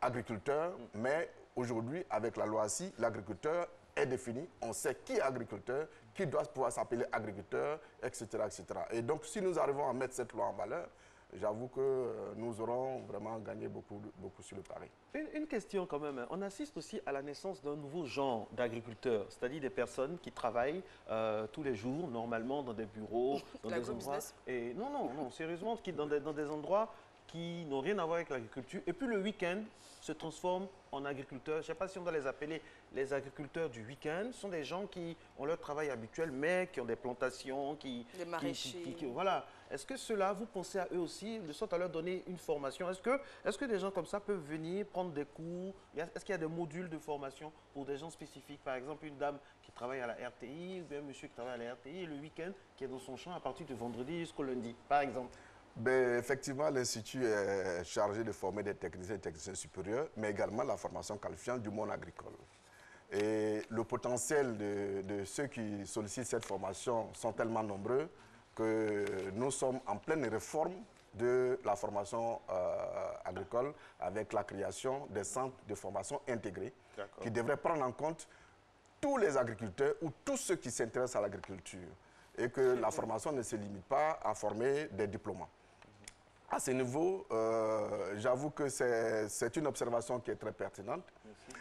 agriculteur, mais aujourd'hui, avec la loi CI, l'agriculteur est défini, on sait qui est agriculteur, qui doit pouvoir s'appeler agriculteur, etc., etc. Et donc, si nous arrivons à mettre cette loi en valeur, j'avoue que nous aurons vraiment gagné beaucoup sur le pari. Une question quand même. On assiste aussi à la naissance d'un nouveau genre d'agriculteurs, c'est-à-dire des personnes qui travaillent tous les jours, normalement, dans des bureaux, dans des endroits. Et non, sérieusement, dans des endroits qui n'ont rien à voir avec l'agriculture. Et puis le week-end se transforme en agriculteurs. Je ne sais pas si on doit les appeler les agriculteurs du week-end. Ce sont des gens qui ont leur travail habituel, mais qui ont des plantations, des maraîchers. Voilà. Est-ce que cela, vous pensez à eux aussi, de sorte à leur donner une formation? Est-ce que des gens comme ça peuvent venir prendre des cours? Est-ce qu'il y a des modules de formation pour des gens spécifiques? Par exemple, une dame qui travaille à la RTI, ou bien un monsieur qui travaille à la RTI, et le week-end qui est dans son champ à partir de vendredi jusqu'au lundi, par exemple. Effectivement, l'Institut est chargé de former des techniciens et techniciens supérieurs, mais également la formation qualifiante du monde agricole. Et le potentiel de ceux qui sollicitent cette formation sont tellement nombreux que nous sommes en pleine réforme de la formation agricole avec la création des centres de formation intégrés qui devraient prendre en compte tous les agriculteurs ou tous ceux qui s'intéressent à l'agriculture et que la formation ne se limite pas à former des diplômants. À ce niveau, j'avoue que c'est une observation qui est très pertinente.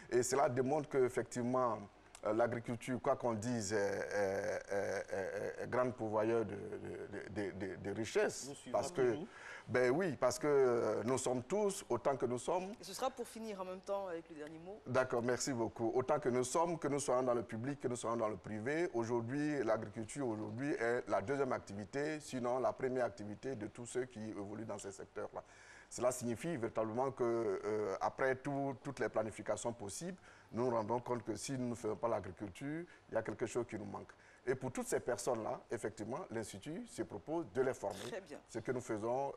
Et cela démontre qu'effectivement, l'agriculture, quoi qu'on dise, est grande pourvoyeur de richesses. Parce que, oui, parce que nous sommes tous, autant que nous sommes... Et ce sera pour finir en même temps avec le dernier mot. D'accord, merci beaucoup. Autant que nous sommes, que nous soyons dans le public, que nous soyons dans le privé, aujourd'hui, l'agriculture est la deuxième activité, sinon la première activité de tous ceux qui évoluent dans ces secteurs-là. Cela signifie véritablement qu'après toutes les planifications possibles, nous nous rendons compte que si nous ne faisons pas l'agriculture, il y a quelque chose qui nous manque. Et pour toutes ces personnes-là, effectivement, l'Institut se propose de les former. Très bien. Ce que nous faisons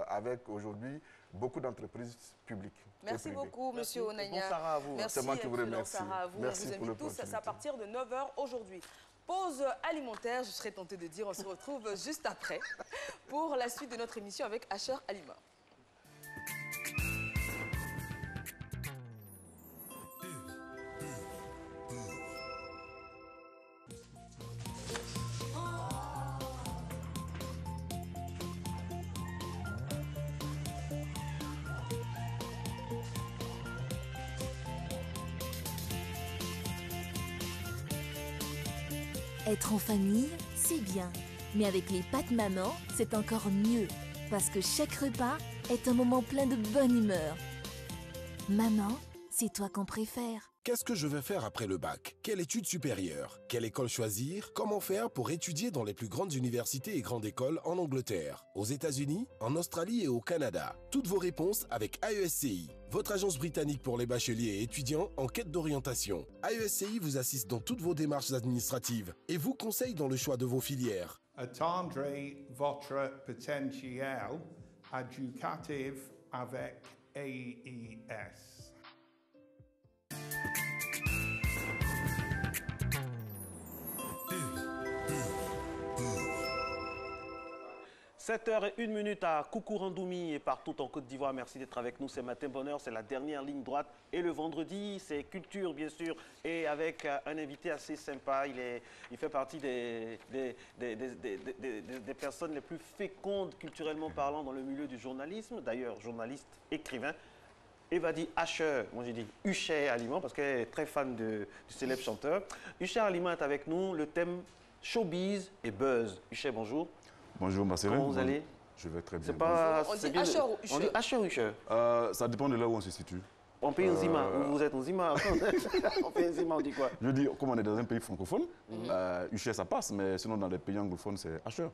avec aujourd'hui beaucoup d'entreprises publiques. Merci beaucoup, Monsieur Onagna. Bon Sarah à vous. Merci, c'est moi qui vous remercie. Sarah à vous. Merci On vous pour invite tous, c'est à partir de 9 h aujourd'hui. Pause alimentaire, je serais tentée de dire. On se retrouve juste après pour la suite de notre émission avec Asher Alima. Être en famille, c'est bien. Mais avec les pâtes maman, c'est encore mieux. Parce que chaque repas est un moment plein de bonne humeur. Maman, c'est toi qu'on préfère. Qu'est-ce que je vais faire après le bac? Quelle étude supérieure? Quelle école choisir? Comment faire pour étudier dans les plus grandes universités et grandes écoles en Angleterre, aux États-Unis, en Australie et au Canada? Toutes vos réponses avec AESCI, votre agence britannique pour les bacheliers et étudiants en quête d'orientation. AESCI vous assiste dans toutes vos démarches administratives et vous conseille dans le choix de vos filières. Attendre votre potentiel éducatif avec AES. 7h01 à Koukourandoumi et partout en Côte d'Ivoire. Merci d'être avec nous ce matin. Bonheur, c'est la dernière ligne droite. Et le vendredi, c'est culture, bien sûr. Et avec un invité assez sympa. Il fait partie des personnes les plus fécondes, culturellement parlant, dans le milieu du journalisme. D'ailleurs, journaliste, écrivain. Eva dit Asher, moi j'ai dit Usher Alima, parce qu'elle est très fan du célèbre chanteur. Usher Alima est avec nous. Le thème showbiz et buzz. Usher, bonjour. Bonjour Marcelin. Comment vous allez? Je vais très bien. C'est pas... On dit Asher ou Usher? On dit Asher ou Usher? Ça dépend de là où on se situe. On paye un Zima. Vous êtes un Zima. On paye un Zima, on dit quoi? Je veux dire, comme on est dans un pays francophone, Usher ça passe, mais sinon dans les pays anglophones, c'est Asher.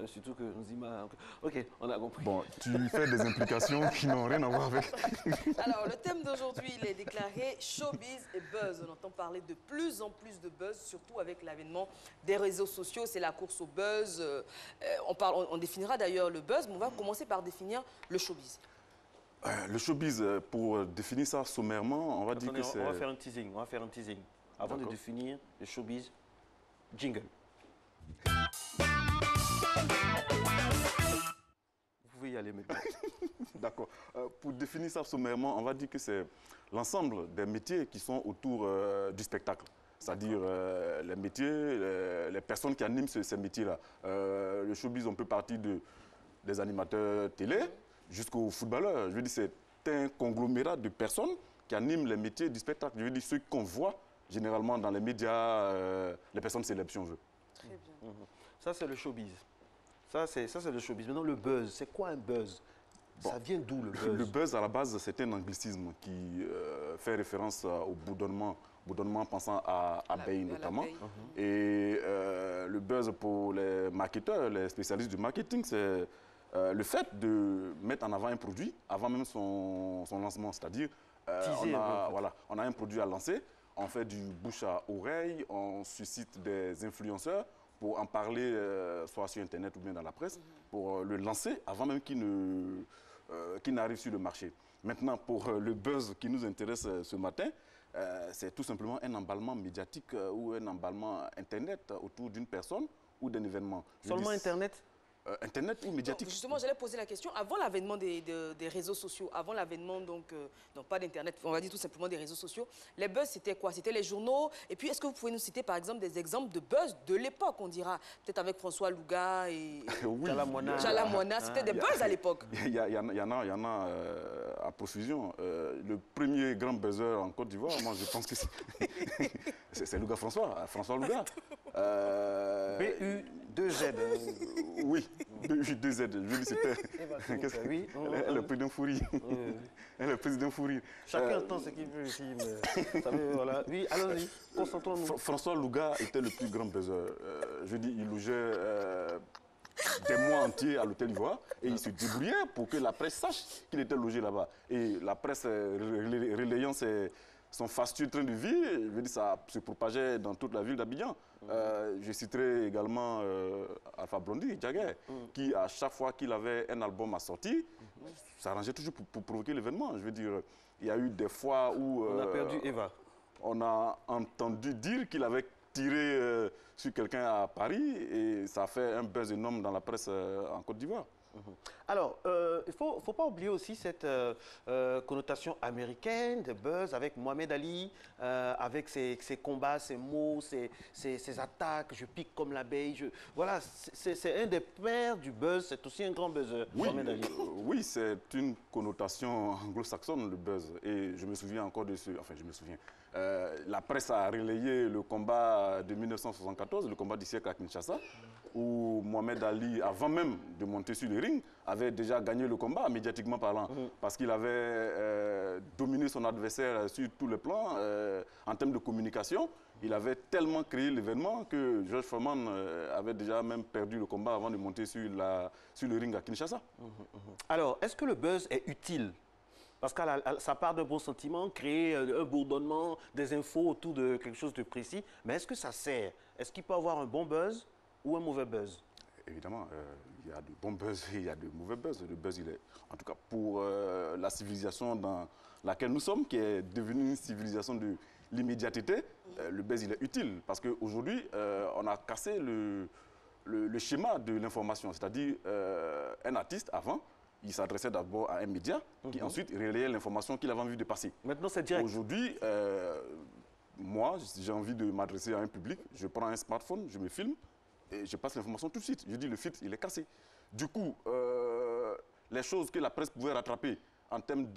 Surtout que Zima... Ok, on a compris. Bon, tu fais des implications qui n'ont rien à voir avec... Alors, le thème d'aujourd'hui, il est déclaré showbiz et buzz. On entend parler de plus en plus de buzz, surtout avec l'avènement des réseaux sociaux. C'est la course au buzz. On définira d'ailleurs le buzz, mais on va commencer par définir le showbiz. Le showbiz, pour définir ça sommairement, on va dire que c'est... On va faire un teasing, Avant de définir le showbiz, jingle. Vous pouvez y aller maintenant. D'accord. Pour définir ça sommairement, on va dire que c'est l'ensemble des métiers qui sont autour du spectacle. C'est-à-dire les métiers, les personnes qui animent ces métiers-là. Le showbiz, on peut partir des animateurs télé jusqu'aux footballeurs. Je veux dire, c'est un conglomérat de personnes qui animent les métiers du spectacle. Je veux dire, ceux qu'on voit généralement dans les médias, les personnes célèbres, si on veut. Très bien. Ça, c'est le showbiz. Ça, c'est le showbiz. Maintenant, le buzz, c'est quoi un buzz? Ça vient d'où, le buzz? Le buzz, à la base, c'est un anglicisme qui fait référence au bourdonnement pensant à abeilles notamment. Et le buzz pour les marketeurs, les spécialistes du marketing, c'est le fait de mettre en avant un produit avant même son lancement. C'est-à-dire, on a un produit à lancer, on fait du bouche à oreille, on suscite des influenceurs pour en parler soit sur Internet ou bien dans la presse, pour le lancer avant même qu'il n'arrive sur le marché. Maintenant, pour le buzz qui nous intéresse ce matin, c'est tout simplement un emballement médiatique ou un emballement Internet autour d'une personne ou d'un événement. Seulement Internet? Internet ou médiatique. Donc, justement, j'allais poser la question, avant l'avènement des réseaux sociaux, avant l'avènement, donc pas d'Internet, on va dire tout simplement des réseaux sociaux, les buzz, c'était quoi? C'était les journaux. Et puis, est-ce que vous pouvez nous citer, par exemple, des exemples de buzz de l'époque, on dira? Peut-être avec François Louga et Chalamouana. C'était des buzz à l'époque. Il y en a à profusion. Le premier grand buzzer en Côte d'Ivoire, moi, je pense que c'est Louga François Louga. BU2Z. Oui, BU2Z. Je veux dire, c'était... Elle est président Fourie. Elle est président Fourie. Chacun entend ce qu'il veut ici. Voilà. Oui, allons-y, concentrons-nous. François Louga était le plus grand buzzer. Je veux dire, il logeait des mois entiers à l'hôtel Ivoire et il se débrouillait pour que la presse sache qu'il était logé là-bas. Et la presse relayant son fastueux train de vie, je veux dire, ça se propageait dans toute la ville d'Abidjan. Je citerai également Alpha Blondy, Jagger, qui à chaque fois qu'il avait un album à sortir, s'arrangeait toujours pour provoquer l'événement. Je veux dire, il y a eu des fois où... On a perdu Eva. On a entendu dire qu'il avait tiré sur quelqu'un à Paris et ça a fait un buzz énorme dans la presse en Côte d'Ivoire. Alors, il ne faut pas oublier aussi cette connotation américaine de buzz avec Mohamed Ali, avec ses combats, ses mots, ses attaques, je pique comme l'abeille. Voilà, c'est un des pères du buzz, c'est aussi un grand buzzer, Mohamed Ali. Oui, c'est une connotation anglo-saxonne, le buzz. Et je me souviens encore de ce... Enfin, je me souviens. La presse a relayé le combat de 1974, le combat du siècle à Kinshasa, où Mohamed Ali, avant même de monter sur le ring, avait déjà gagné le combat, médiatiquement parlant, parce qu'il avait dominé son adversaire sur tous les plans. En termes de communication, il avait tellement créé l'événement que George Foreman avait déjà même perdu le combat avant de monter sur le ring à Kinshasa. Alors, est-ce que le buzz est utile ? Parce que ça part d'un bon sentiment, créer un bourdonnement, des infos autour de quelque chose de précis. Mais est-ce que ça sert? Est-ce qu'il peut avoir un bon buzz ou un mauvais buzz? Évidemment, il y a de bons buzz et il y a de mauvais buzz. Le buzz, il est, en tout cas, pour la civilisation dans laquelle nous sommes, qui est devenue une civilisation de l'immédiateté, le buzz, il est utile. Parce qu'aujourd'hui, on a cassé le schéma de l'information. C'est-à-dire, un artiste, avant, il s'adressait d'abord à un média qui ensuite relayait l'information qu'il avait envie de passer. Maintenant, c'est direct. Aujourd'hui, moi, si j'ai envie de m'adresser à un public, je prends un smartphone, je me filme et je passe l'information tout de suite. Je dis, le filtre, il est cassé. Du coup, les choses que la presse pouvait rattraper en termes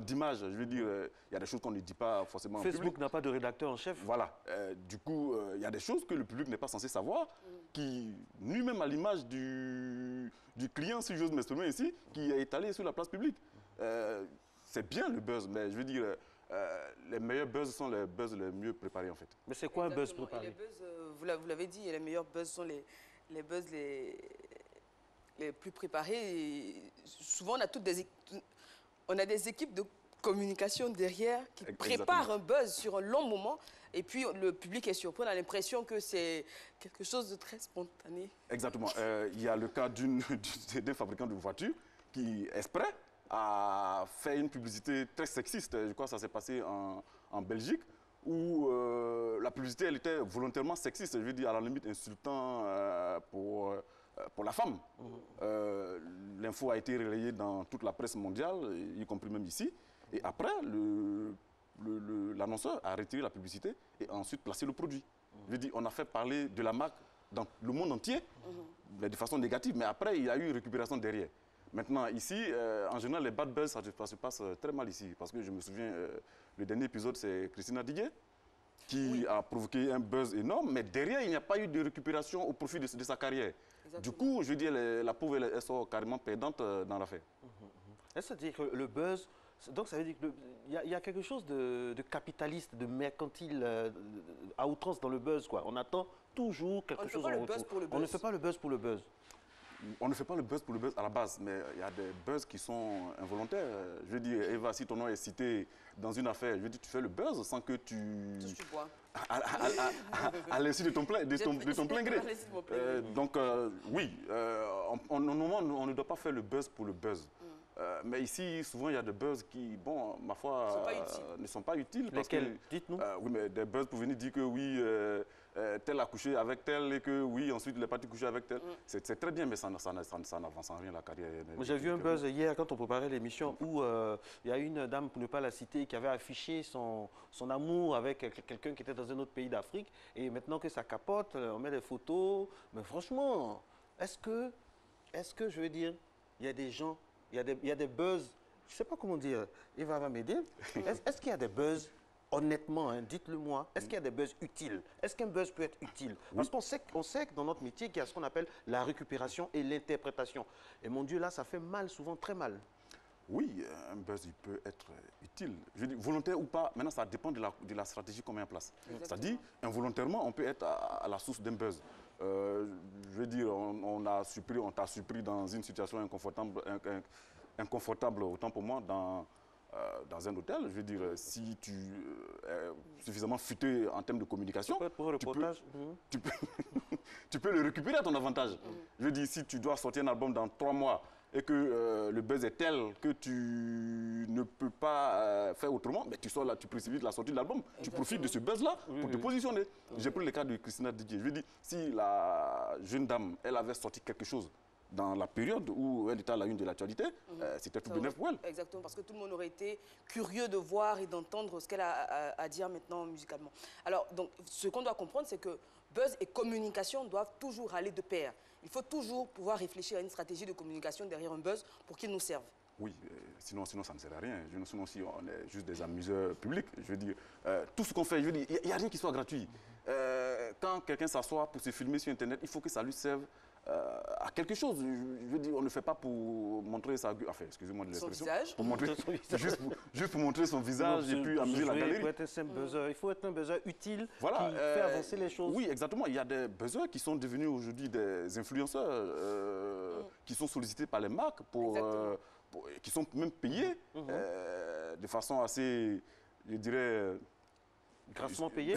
d'image, je veux dire, il y a des choses qu'on ne dit pas forcément en public. Facebook n'a pas de rédacteur en chef. Voilà. Du coup, il y a des choses que le public n'est pas censé savoir, qui nuit même à l'image du client, si j'ose m'exprimer ici, qui est étalé sur la place publique. C'est bien le buzz, mais je veux dire, les meilleurs buzz sont les buzz les mieux préparés en fait. Mais c'est quoi un buzz préparé? Les buzz, vous l'avez dit, les meilleurs buzz sont les buzz les plus préparés. Et souvent, on a des équipes de communication derrière qui préparent un buzz sur un long moment. Et puis, le public est surpris. On a l'impression que c'est quelque chose de très spontané. Exactement. Il y a le cas d'un fabricant de voitures qui, exprès, a fait une publicité très sexiste. Je crois que ça s'est passé en Belgique, où la publicité, elle était volontairement sexiste. Je veux dire, à la limite, insultant pour la femme. L'info a été relayée dans toute la presse mondiale, y compris même ici. Et après, l'annonceur a retiré la publicité et a ensuite placé le produit. Je veux dire, on a fait parler de la marque dans le monde entier, mais de façon négative. Mais après, il y a eu récupération derrière. Maintenant, ici, en général, les bad buzz, ça se passe très mal ici. Parce que je me souviens, le dernier épisode, c'est Christina Diguet qui a provoqué un buzz énorme. Mais derrière, il n'y a pas eu de récupération au profit de sa carrière. Exactement. Du coup, je veux dire, la pauvre, elle sort carrément perdante dans l'affaire. Est-ce que ça veut dire que le buzz... Donc, ça veut dire qu'il y a quelque chose de capitaliste, de mercantile à outrance dans le buzz, quoi. On attend toujours quelque chose en retour. On ne fait pas le buzz pour le buzz. On ne fait pas le buzz pour le buzz à la base, mais il y a des buzz qui sont involontaires. Je veux dire, Eva, si ton nom est cité dans une affaire, je veux dire, tu fais le buzz sans que tu... Tout ce que tu bois. À l'insu de ton plein gré. Donc, oui, on ne doit pas faire le buzz pour le buzz. Mais ici, souvent, il y a des buzz qui, bon, ma foi, ne sont pas utiles. Lesquels? Dites-nous. Oui, mais des buzz pour venir dire que oui, tel a couché avec tel et que oui, ensuite, il est parti coucher avec tel. C'est très bien, mais ça n'avance en rien la carrière. J'ai vu un buzz hier, quand on préparait l'émission, où il y a une dame, pour ne pas la citer, qui avait affiché son amour avec quelqu'un qui était dans un autre pays d'Afrique. Et maintenant que ça capote, on met des photos. Mais franchement, est-ce que, je veux dire, il y a des gens... Il y a des buzz, je ne sais pas comment dire, Eva va m'aider. Est-ce qu'il y a des buzz, honnêtement, hein, dites-le moi, est-ce qu'il y a des buzz utiles? Est-ce qu'un buzz peut être utile? Parce qu'on sait que dans notre métier, il y a ce qu'on appelle la récupération et l'interprétation. Et mon Dieu, là, ça fait mal, souvent très mal. Oui, un buzz, il peut être utile. Je dis volontaire ou pas, maintenant, ça dépend de la stratégie qu'on met en place. C'est-à-dire, involontairement, on peut être à la source d'un buzz. Je veux dire, on t'a surpris dans une situation inconfortable autant pour moi, dans un hôtel. Je veux dire, si tu es suffisamment futé en termes de communication, tu peux le récupérer à ton avantage. Je veux dire, si tu dois sortir un album dans 3 mois et que le buzz est tel que tu ne peux pas faire autrement, mais tu sors là, tu précipites la sortie de l'album. Tu profites de ce buzz-là pour te positionner. J'ai pris le cas de Christina Didier. Je veux dire, si la jeune dame, elle avait sorti quelque chose dans la période où elle était à la une de l'actualité, c'était tout bénéf pour elle. Exactement, parce que tout le monde aurait été curieux de voir et d'entendre ce qu'elle a à dire maintenant musicalement. Alors, donc, ce qu'on doit comprendre, c'est que buzz et communication doivent toujours aller de pair. Il faut toujours pouvoir réfléchir à une stratégie de communication derrière un buzz pour qu'il nous serve. Oui, sinon ça ne sert à rien. Sinon, si on est juste des amuseurs publics, je veux dire, tout ce qu'on fait, je veux dire, il n'y a rien qui soit gratuit. Quand quelqu'un s'assoit pour se filmer sur Internet, il faut que ça lui serve à quelque chose. Je veux dire, on ne le fait pas pour montrer sa gueule. Enfin, excusez-moi de l'expression. Son visage. Pour montrer, juste pour montrer son visage et puis amuser la galerie. Il faut être un buzzer utile qui fait avancer les choses. Oui, exactement. Il y a des buzzers qui sont devenus aujourd'hui des influenceurs qui sont sollicités par les marques qui sont même payés de façon assez, je dirais... Grassement payé.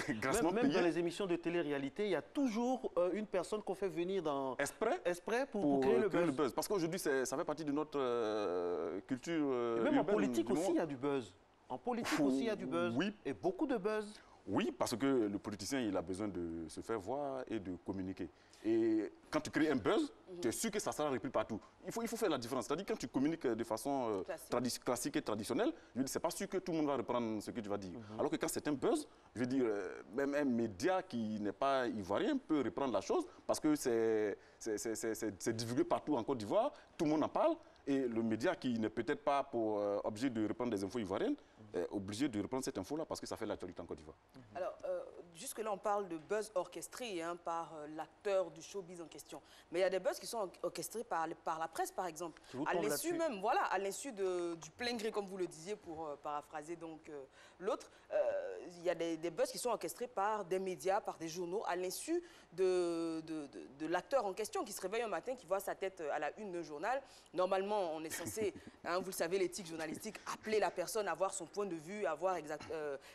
Même dans les émissions de télé-réalité, il y a toujours une personne qu'on fait venir dans... Exprès pour créer le buzz. Parce qu'aujourd'hui, ça fait partie de notre culture et même en politique aussi, il y a du buzz. En politique aussi, il y a du buzz. Oui. Et beaucoup de buzz. Oui, parce que le politicien, il a besoin de se faire voir et de communiquer. Et quand tu crées un buzz, tu es sûr que ça sera repris partout. Il faut faire la différence. C'est-à-dire quand tu communiques de façon classique et traditionnelle, je veux dire, c'est pas sûr que tout le monde va reprendre ce que tu vas dire. Alors que quand c'est un buzz, je veux dire, même un média qui n'est pas ivoirien peut reprendre la chose parce que c'est divulgué partout en Côte d'Ivoire, tout le monde en parle. Et le média qui n'est peut-être pas pour obligé de reprendre des infos ivoiriennes, est obligé de reprendre cette info-là parce que ça fait l'actualité en Côte d'Ivoire. Alors, jusque-là, on parle de buzz orchestré par l'acteur du showbiz en question. Mais il y a des buzz qui sont orchestrés par la presse, par exemple. À l'insu même, voilà, à l'insu du plein gré, comme vous le disiez, pour paraphraser donc l'autre. Il y a des buzz qui sont orchestrés par des médias, par des journaux, à l'insu de l'acteur en question qui se réveille un matin, qui voit sa tête à la une d'un journal. Normalement, on est censé, vous le savez, l'éthique journalistique, appeler la personne, avoir son point de vue, avoir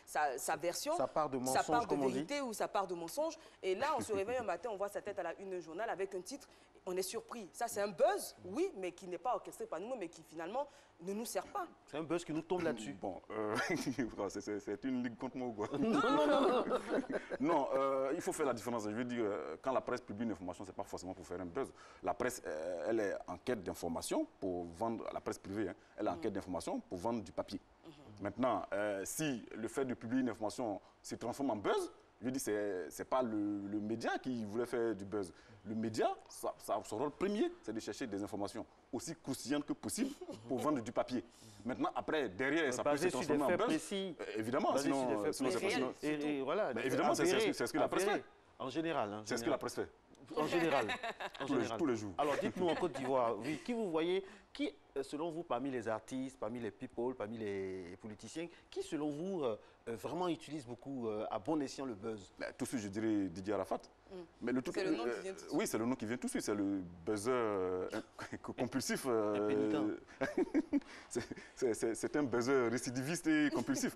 sa version. Sa part de mensonge, sa part de comme on dit. vérité ou sa part de mensonge. Et là, on se réveille un matin, on voit sa tête à la une d'un journal avec un titre, on est surpris. Ça, c'est un buzz, oui, mais qui n'est pas orchestré par nous, mais qui finalement ne nous sert pas. C'est un buzz qui nous tombe là-dessus. Bon, c'est une ligue contre moi ou quoi? Non. Non, il faut faire la différence. Je veux dire, quand la presse publie une information, ce n'est pas forcément pour faire un buzz. La presse, elle est en quête d'information pour vendre, la presse privée, elle est en quête d'information pour vendre du papier. Maintenant, si le fait de publier une information se transforme en buzz, je veux dire, ce n'est pas le média qui voulait faire du buzz. Le média, son rôle premier, c'est de chercher des informations aussi croustillantes que possible pour vendre du papier. Maintenant, après, derrière, ça peut se transformer en buzz. Précis, évidemment, sinon c'est pas... Et voilà, évidemment, c'est ce que la presse fait. En général. C'est ce que la presse fait. En général. Tous les jours. Alors, dites-nous en Côte d'Ivoire, oui, qui vous voyez, qui, selon vous, parmi les artistes, parmi les people, parmi les politiciens, qui, selon vous, vraiment utilise beaucoup, à bon escient, le buzz? Tout de suite, je dirais Didier Arafat. C'est le nom qui vient tout de suite. Oui, c'est le nom qui vient tout de suite. C'est le buzzer compulsif. C'est un buzzer récidiviste et compulsif.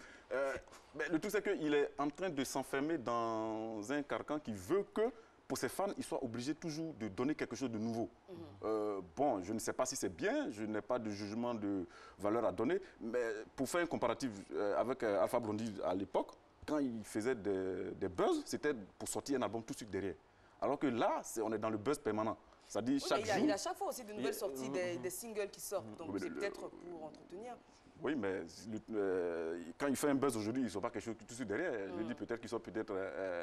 Mais le truc, c'est qu'il est en train de s'enfermer dans un carcan qui veut que, pour ses fans, il soit obligé toujours de donner quelque chose de nouveau. Bon, je ne sais pas si c'est bien, je n'ai pas de jugement de valeur à donner, mais pour faire un comparatif avec Alpha Blondy à l'époque, quand il faisait des buzz, c'était pour sortir un album tout de suite derrière. Alors que là, on est dans le buzz permanent. C'est-à-dire chaque jour... Il y a chaque fois aussi de nouvelles sorties, des singles qui sortent, donc c'est peut-être pour entretenir. Oui, mais quand il fait un buzz aujourd'hui, il ne sort pas quelque chose tout de suite derrière. Je veux dire, peut-être qu'il sort peut-être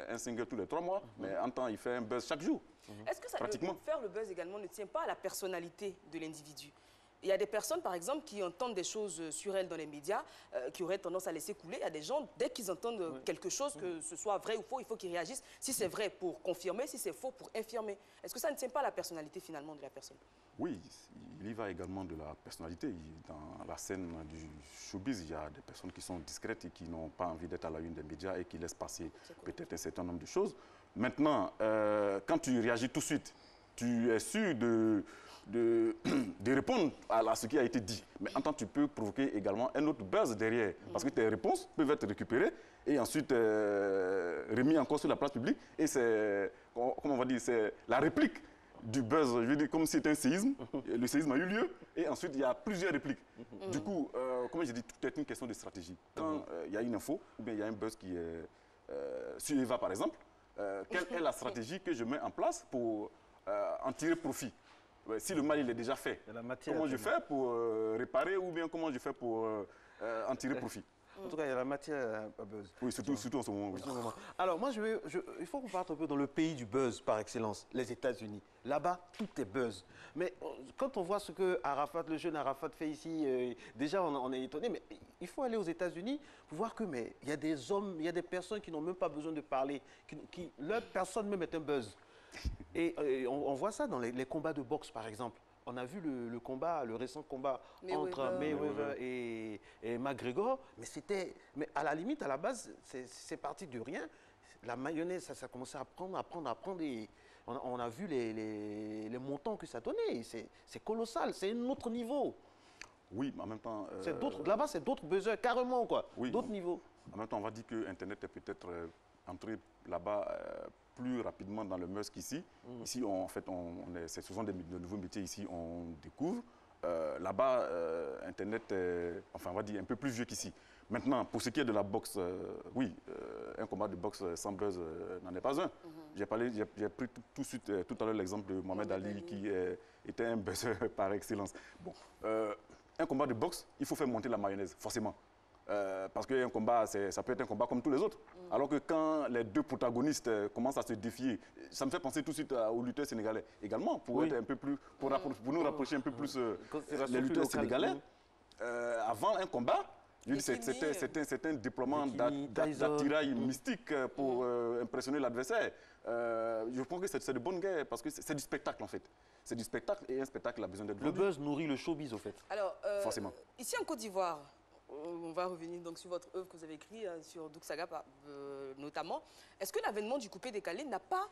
un single tous les 3 mois, mais en temps, il fait un buzz chaque jour. Est-ce que faire le buzz également ne tient pas à la personnalité de l'individu? Il y a des personnes, par exemple, qui entendent des choses sur elles dans les médias, qui auraient tendance à laisser couler. Il y a des gens, dès qu'ils entendent quelque chose, que ce soit vrai ou faux, il faut qu'ils réagissent. Si c'est vrai, pour confirmer, si c'est faux, pour infirmer. Est-ce que ça ne tient pas à la personnalité, finalement, de la personne? Oui, il y va également de la personnalité. Dans la scène du showbiz, il y a des personnes qui sont discrètes et qui n'ont pas envie d'être à la une des médias et qui laissent passer peut-être un certain nombre de choses. Maintenant, quand tu réagis tout de suite, tu es sûr de répondre à ce qui a été dit. Mais en temps, tu peux provoquer également un autre buzz derrière. Parce que tes réponses peuvent être récupérées et ensuite remis encore sur la place publique. Et c'est, comment on va dire, c'est la réplique du buzz, je veux dire, comme si c'était un séisme. Le séisme a eu lieu et ensuite il y a plusieurs répliques. Du coup, comme j'ai dit, tout est une question de stratégie. Quand il y a une info ou bien il y a un buzz qui est sur Eva par exemple, quelle est la stratégie que je mets en place pour en tirer profit? Si le mal il est déjà fait, comment je fais pour réparer ou bien comment je fais pour en tirer profit? En tout cas, il y a la matière à buzz. Oui, surtout en ce moment. Oui. Alors, moi, il faut qu'on parte un peu dans le pays du buzz par excellence, les États-Unis. Là-bas, tout est buzz. Mais quand on voit ce que Arafat, le jeune Arafat fait ici, déjà, on est étonné. Mais il faut aller aux États-Unis pour voir que il y a des hommes, il y a des personnes qui n'ont même pas besoin de parler, leur personne même est un buzz. Et on voit ça dans les combats de boxe, par exemple. On a vu le récent combat entre Mayweather et McGregor, mais à la limite, à la base, c'est parti de rien. La mayonnaise, ça a commencé à prendre et on a vu les montants que ça donnait. C'est colossal, c'est un autre niveau. Oui, mais en même temps... Là-bas, c'est d'autres buzzers, carrément, quoi. Oui, d'autres niveaux. En même temps, on va dire que Internet est peut-être entré là-bas plus rapidement dans le muscle qu'ici. Ici, en fait, ce sont de nouveaux métiers ici, on découvre. Là-bas, Internet est, enfin, on va dire, un peu plus vieux qu'ici. Maintenant, pour ce qui est de la boxe, oui, un combat de boxe sans buzz n'en est pas un. J'ai pris tout à l'heure l'exemple de Mohamed Ali qui était un buzzer par excellence. Bon, un combat de boxe, il faut faire monter la mayonnaise, forcément. Parce qu'un combat, ça peut être un combat comme tous les autres. Alors que quand les deux protagonistes commencent à se défier, ça me fait penser tout de suite aux lutteurs sénégalais également, pour être un peu plus, pour nous rapprocher un peu plus les lutteurs sénégalais. Avant un combat, c'était un déploiement d'attirail mystique pour impressionner l'adversaire. Je pense que c'est de bonne guerre parce que c'est du spectacle en fait. C'est du spectacle et un spectacle a besoin d'être vendu. Le buzz nourrit le showbiz au fait. Alors, forcément. Ici en Côte d'Ivoire, on va revenir donc sur votre œuvre que vous avez écrite sur Douk Saga notamment. Est-ce que l'avènement du coupé-décalé n'a pas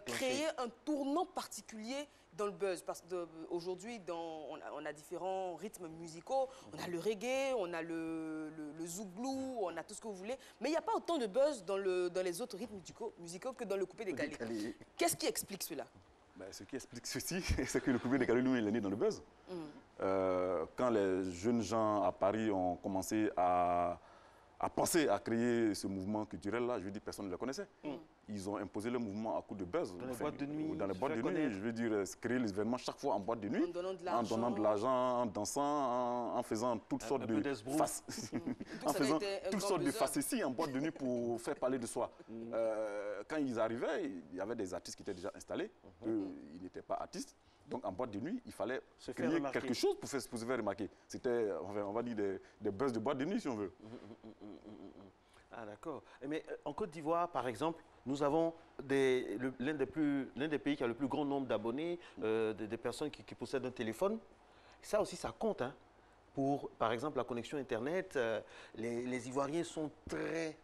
créé un tournant particulier dans le buzz? Parce qu'aujourd'hui, on a différents rythmes musicaux. On a le reggae, on a le zouglou, on a tout ce que vous voulez. Mais il n'y a pas autant de buzz dans les autres rythmes musicaux que dans le coupé-décalé. Qu'est-ce qui explique cela? Ce qui explique ceci, c'est que le coupé-décalé, lui, il est né dans le buzz. Quand les jeunes gens à Paris ont commencé à penser à créer ce mouvement culturel-là, je veux dire, personne ne le connaissait. Ils ont imposé le mouvement à coup de buzz. Dans les boîtes de nuit. Dans les boîtes de nuit, je veux dire, créer les événements chaque fois en boîte de nuit. En donnant de l'argent, en dansant, en faisant toutes sortes de facéties en boîte de nuit pour faire parler de soi. Quand ils arrivaient, il y avait des artistes qui étaient déjà installés. Ils n'étaient pas artistes. Donc, en boîte de nuit, il fallait créer quelque chose pour se faire remarquer. C'était, on va dire, des buzz de boîte de nuit, si on veut. Ah, d'accord. Mais en Côte d'Ivoire, par exemple, nous avons l'un des pays qui a le plus grand nombre d'abonnés, des personnes qui possèdent un téléphone. Ça aussi, ça compte. Hein. Pour, par exemple, la connexion Internet, les Ivoiriens sont très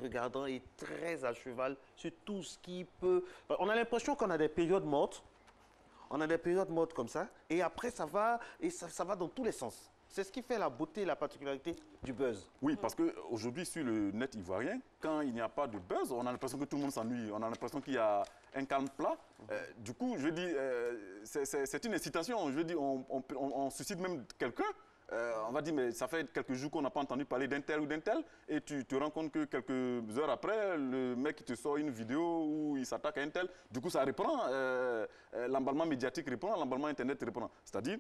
regardants et très à cheval sur tout ce qui peut... On a l'impression qu'on a des périodes mortes. On a des périodes mortes comme ça, et après ça va dans tous les sens. C'est ce qui fait la beauté et la particularité du buzz. Oui, parce qu'aujourd'hui, sur le net ivoirien, quand il n'y a pas de buzz, on a l'impression que tout le monde s'ennuie. On a l'impression qu'il y a un calme plat. Du coup, je veux dire, c'est une incitation. Je veux dire, on suscite même quelqu'un. On va dire, mais ça fait quelques jours qu'on n'a pas entendu parler d'un tel ou d'un tel, et tu te rends compte que quelques heures après, le mec te sort une vidéo où il s'attaque à un tel. Du coup, ça reprend, l'emballement médiatique reprend, l'emballement Internet reprend. C'est-à-dire,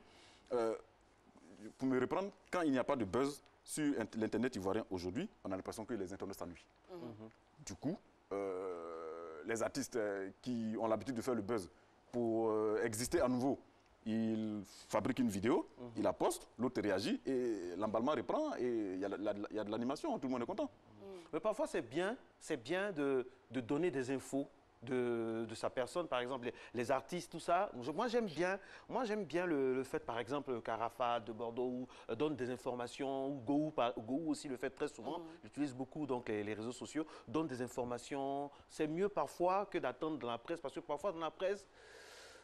pour me reprendre, quand il n'y a pas de buzz sur l'Internet ivoirien aujourd'hui, on a l'impression que les internautes s'ennuient. Du coup, les artistes qui ont l'habitude de faire le buzz pour exister à nouveau, il fabrique une vidéo, il la poste, l'autre réagit et l'emballement reprend et il y a de l'animation, tout le monde est content. Mais parfois c'est bien de donner des infos de sa personne, par exemple les artistes, tout ça. Moi j'aime bien le fait, par exemple, qu'Arafat de Bordeaux donne des informations, ou Gou aussi le fait très souvent, j'utilise beaucoup donc les réseaux sociaux, donne des informations. C'est mieux parfois que d'attendre dans la presse, parce que parfois dans la presse,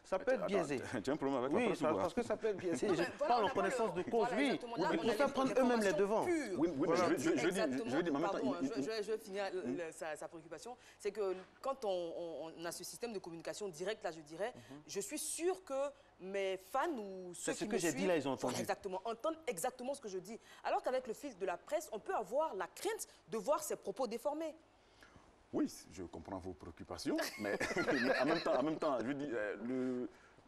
ça peut être biaisé. Tu as un problème avec oui, la presse ou quoi? Parce que ça peut être biaisé. Je parle en connaissance de cause, oui. Mais pour faire prendre eux-mêmes les devants. Oui, je dis, mais en même temps... Je vais finir sa préoccupation. C'est que quand on a ce système de communication directe, là, je dirais, je suis sûre que mes fans ou ceux qui me suivent... C'est ce que j'ai dit là, ils ont entendu. Exactement, entendent exactement ce que je dis. Alors qu'avec le filtre de la presse, on peut avoir la crainte de voir ses propos déformés. Oui, je comprends vos préoccupations, mais en même temps, je dis,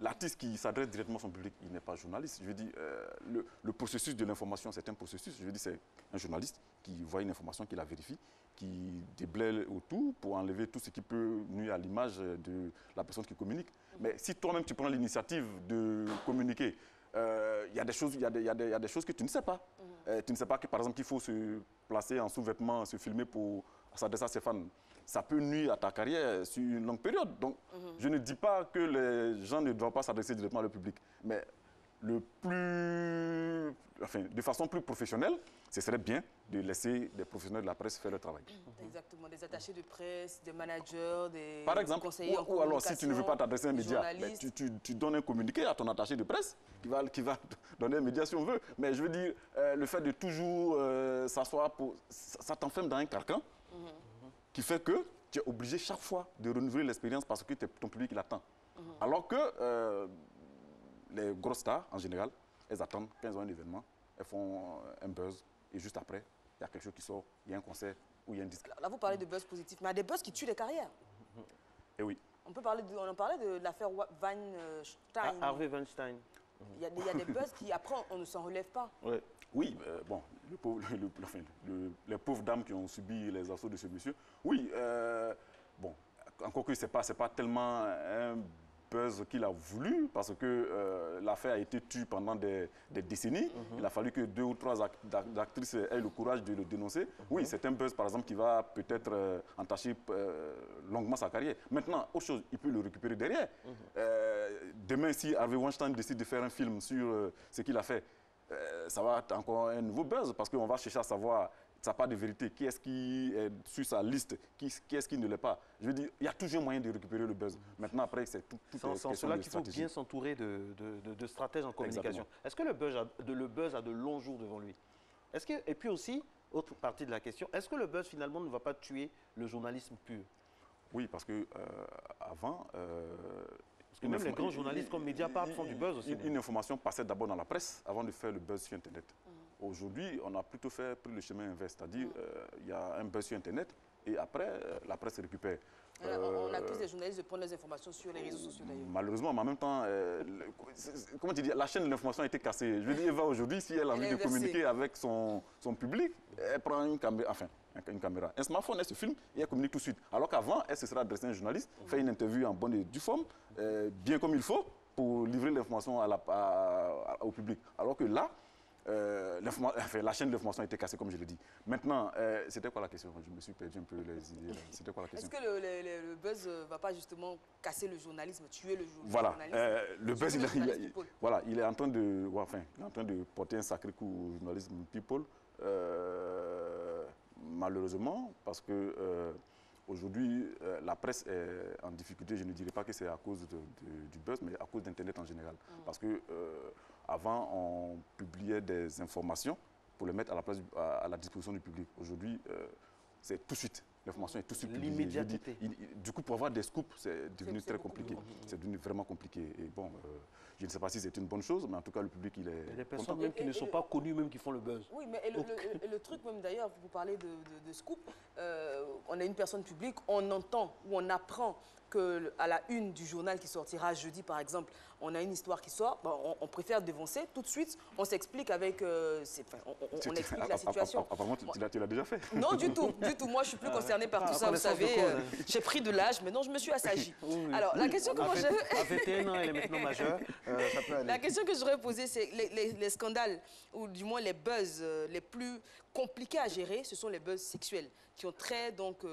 l'artiste qui s'adresse directement à son public, il n'est pas journaliste. Je veux dire, le processus de l'information, c'est un processus. Je veux dire, c'est un journaliste qui voit une information, qui la vérifie, qui déblaye autour pour enlever tout ce qui peut nuire à l'image de la personne qui communique. Mais si toi-même, tu prends l'initiative de communiquer, il y a des choses que tu ne sais pas. Tu ne sais pas que, par exemple, qu'il faut se placer en sous-vêtements, se filmer pour s'adresser à ses fans. Ça peut nuire à ta carrière sur une longue période. Donc, je ne dis pas que les gens ne doivent pas s'adresser directement au public. Mais de façon plus professionnelle, ce serait bien de laisser des professionnels de la presse faire leur travail. Exactement, des attachés de presse, des managers, des par exemple, conseillers en ou alors si tu ne veux pas t'adresser à un média, tu donnes un communiqué à ton attaché de presse qui va donner un média si on veut. Mais je veux dire, le fait de toujours s'asseoir, ça t'enferme dans un carcan qui fait que tu es obligé chaque fois de renouveler l'expérience parce que ton public l'attend. Alors que les grosses stars, en général, elles attendent quand elles ont un événement, elles font un buzz et juste après, il y a quelque chose qui sort, il y a un concert ou il y a un disque. Là, vous parlez de buzz positif, mais il y a des buzz qui tuent les carrières. Eh oui. On en parlait de l'affaire Weinstein. Harvey Weinstein. Il y a des buzz qui, après, on ne s'en relève pas. Ouais. Oui, bon, les pauvres dames qui ont subi les assauts de ce monsieur, oui, bon, encore que ce n'est pas tellement un buzz qu'il a voulu, parce que l'affaire a été tue pendant des décennies. Il a fallu que 2 ou 3 actrices aient le courage de le dénoncer. Oui, c'est un buzz, par exemple, qui va peut-être entacher longuement sa carrière. Maintenant, autre chose, il peut le récupérer derrière. Demain, si Harvey Weinstein décide de faire un film sur ce qu'il a fait, ça va être encore un nouveau buzz, parce qu'on va chercher à savoir sa part de vérité, qui est-ce qui est sur sa liste, qui est-ce qui ne l'est pas. Je veux dire, il y a toujours moyen de récupérer le buzz. Maintenant, après, c'est tout sans cela qu'il faut bien s'entourer de stratèges en communication. Est-ce que le buzz a de longs jours devant lui? Et puis aussi, autre partie de la question, est-ce que le buzz finalement ne va pas tuer le journalisme pur? Oui, parce que avant... parce que même les grands journalistes comme Mediapart font du buzz aussi. Une information passait d'abord dans la presse avant de faire le buzz sur Internet. Aujourd'hui, on a plutôt pris le chemin inverse, c'est-à-dire il y a un buzz sur Internet et après, la presse récupère. On accuse les journalistes de prendre les informations sur les réseaux sociaux d'ailleurs. Malheureusement, mais en même temps, comment tu dis, la chaîne de l'information a été cassée. Je veux dire, Eva aujourd'hui, si elle a envie de communiquer avec son public, elle prend une caméra, un smartphone, elle se filme et elle communique tout de suite. Alors qu'avant, elle se serait adressée à un journaliste, fait une interview en bonne et due forme, bien comme il faut, pour livrer l'information au public. Alors que là, la chaîne de l'information a été cassée, comme je l'ai dit. Maintenant, c'était quoi la question? Je me suis perdu un peu les idées. C'était quoi la question? Est-ce que le buzz ne va pas justement casser le journalisme, tuer le journalisme? Voilà, le buzz, il est en train de porter un sacré coup au journalisme people. Malheureusement, parce que aujourd'hui, la presse est en difficulté. Je ne dirais pas que c'est à cause du buzz, mais à cause d'Internet en général. Parce que avant, on publiait des informations pour les mettre à la disposition du public. Aujourd'hui, c'est tout de suite. L'information est tout de suite publiée. L'immédiateté. Du coup, pour avoir des scoops, c'est devenu très compliqué. C'est devenu vraiment compliqué. Et bon, je ne sais pas si c'est une bonne chose, mais en tout cas, le public, il est... Il y a des personnes même qui ne sont pas connues, même qui font le buzz. Oui, mais le truc même d'ailleurs, vous parlez de scoop, on est une personne publique, on entend ou on apprend qu'à la une du journal qui sortira jeudi, par exemple, on a une histoire qui sort, bon, on préfère dévancer. Tout de suite, on s'explique avec... on explique la situation. Apparemment, tu l'as déjà fait. Non, du tout. Moi, je suis plus concernée par tout ça, vous savez. J'ai pris de l'âge, mais non, je me suis assagie. Alors, la question que moi je... À 21 ans, elle est maintenant majeure. Ça peut aller. La question que j'aurais posée, c'est les scandales, ou du moins les buzz les plus compliqués à gérer, ce sont les buzz sexuels, qui ont trait donc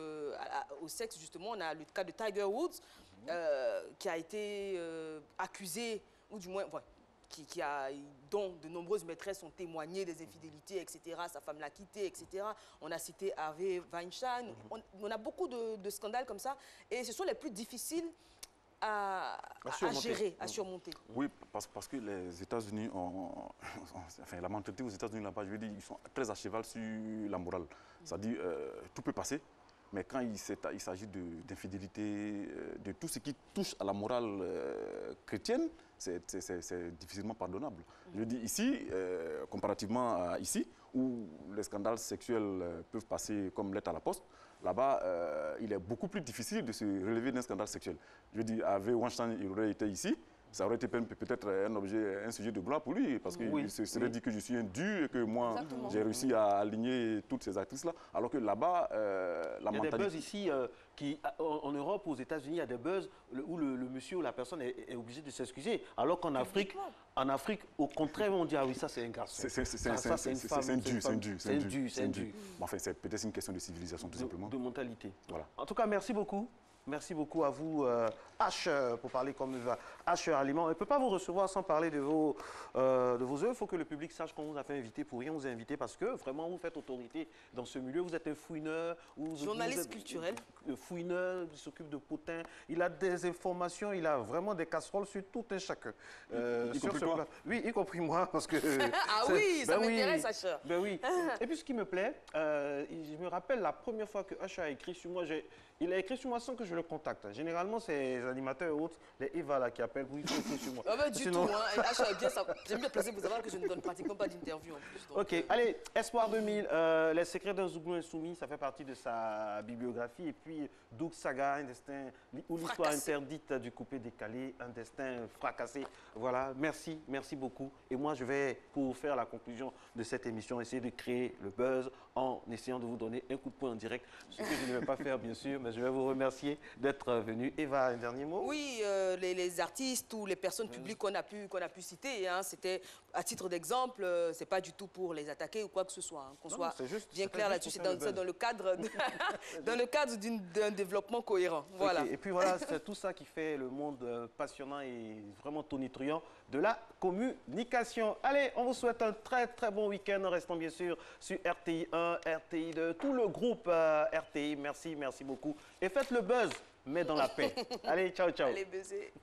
au sexe, justement. On a le cas de Tiger Woods, qui a été accusé, ou du moins, dont de nombreuses maîtresses ont témoigné des infidélités, etc. Sa femme l'a quitté, etc. On a cité Harvey Weinstein. On a beaucoup de scandales comme ça. Et ce sont les plus difficiles à gérer, à surmonter? Oui, parce que les États-Unis ont... Enfin, la mentalité aux États-Unis là-bas, je veux dire, ils sont très à cheval sur la morale. C'est-à-dire, tout peut passer, mais quand il s'agit d'infidélité, de tout ce qui touche à la morale chrétienne, c'est difficilement pardonnable. Je veux dire, ici, comparativement à ici, où les scandales sexuels peuvent passer comme lettre à la poste, là-bas, il est beaucoup plus difficile de se relever d'un scandale sexuel. Je veux dire, avec Weinstein, il aurait été ici, ça aurait été peut-être un sujet de gloire pour lui, parce qu'il se serait dit que je suis un dieu et que moi, j'ai réussi à aligner toutes ces actrices-là. Alors que là-bas, la mentalité... Il y a des buzz ici, en Europe, aux États-Unis, il y a des buzz où le monsieur ou la personne est obligé de s'excuser. Alors qu'en Afrique, au contraire, on dit, ah oui, ça c'est un garçon. C'est un dû, c'est un dû. Enfin, c'est peut-être une question de civilisation, tout simplement. De mentalité. Voilà. En tout cas, merci beaucoup. Merci beaucoup à vous, H, pour parler comme H Aliment. On ne peut pas vous recevoir sans parler de vos œuvres. Il faut que le public sache qu'on vous a fait inviter pour rien. On vous a invité parce que vraiment vous faites autorité dans ce milieu. Vous êtes un fouineur. Journaliste culturel. Fouineur, il s'occupe de potins. Il a des informations, il a vraiment des casseroles sur tout un chacun. Y compris toi? Oui, y compris moi. Parce que, ah oui, ça m'intéresse, H. Ben oui. Et puis ce qui me plaît, je me rappelle la première fois que H a écrit sur moi, il a écrit sur moi sans que je le contacte. Généralement, c'est les animateurs et autres, les Eva là, qui appellent pour écrire sur moi. Ah ben, du tout, hein. J'aime bien placer, vous savoir que je ne donne pratiquement pas d'interview en plus. Donc. Ok, allez, Espoir 2000, Les secrets d'un Zouglou insoumis, ça fait partie de sa bibliographie. Et puis, Doug Saga, un destin, ou l'histoire interdite du coupé décalé, un destin fracassé. Voilà, merci beaucoup. Et moi, je vais, pour faire la conclusion de cette émission, essayer de créer le buzz en essayant de vous donner un coup de poing en direct. Ce que je ne vais pas faire, bien sûr, mais je vais vous remercier d'être venu. Eva, un dernier mot? Oui, les artistes ou les personnes publiques qu'on a pu citer, hein, c'était à titre d'exemple, c'est pas du tout pour les attaquer ou quoi que ce soit. Hein, qu'on soit bien clair là-dessus, c'est dans le cadre d'un développement cohérent. Voilà. Okay. Et puis voilà, c'est tout ça qui fait le monde passionnant et vraiment tonitruant de la communication. Allez, on vous souhaite un très bon week-end en restant bien sûr sur RTI 1, RTI 2, tout le groupe RTI. Merci beaucoup. Et faites le buzz, mais dans la paix. Allez, ciao. Allez, baiser.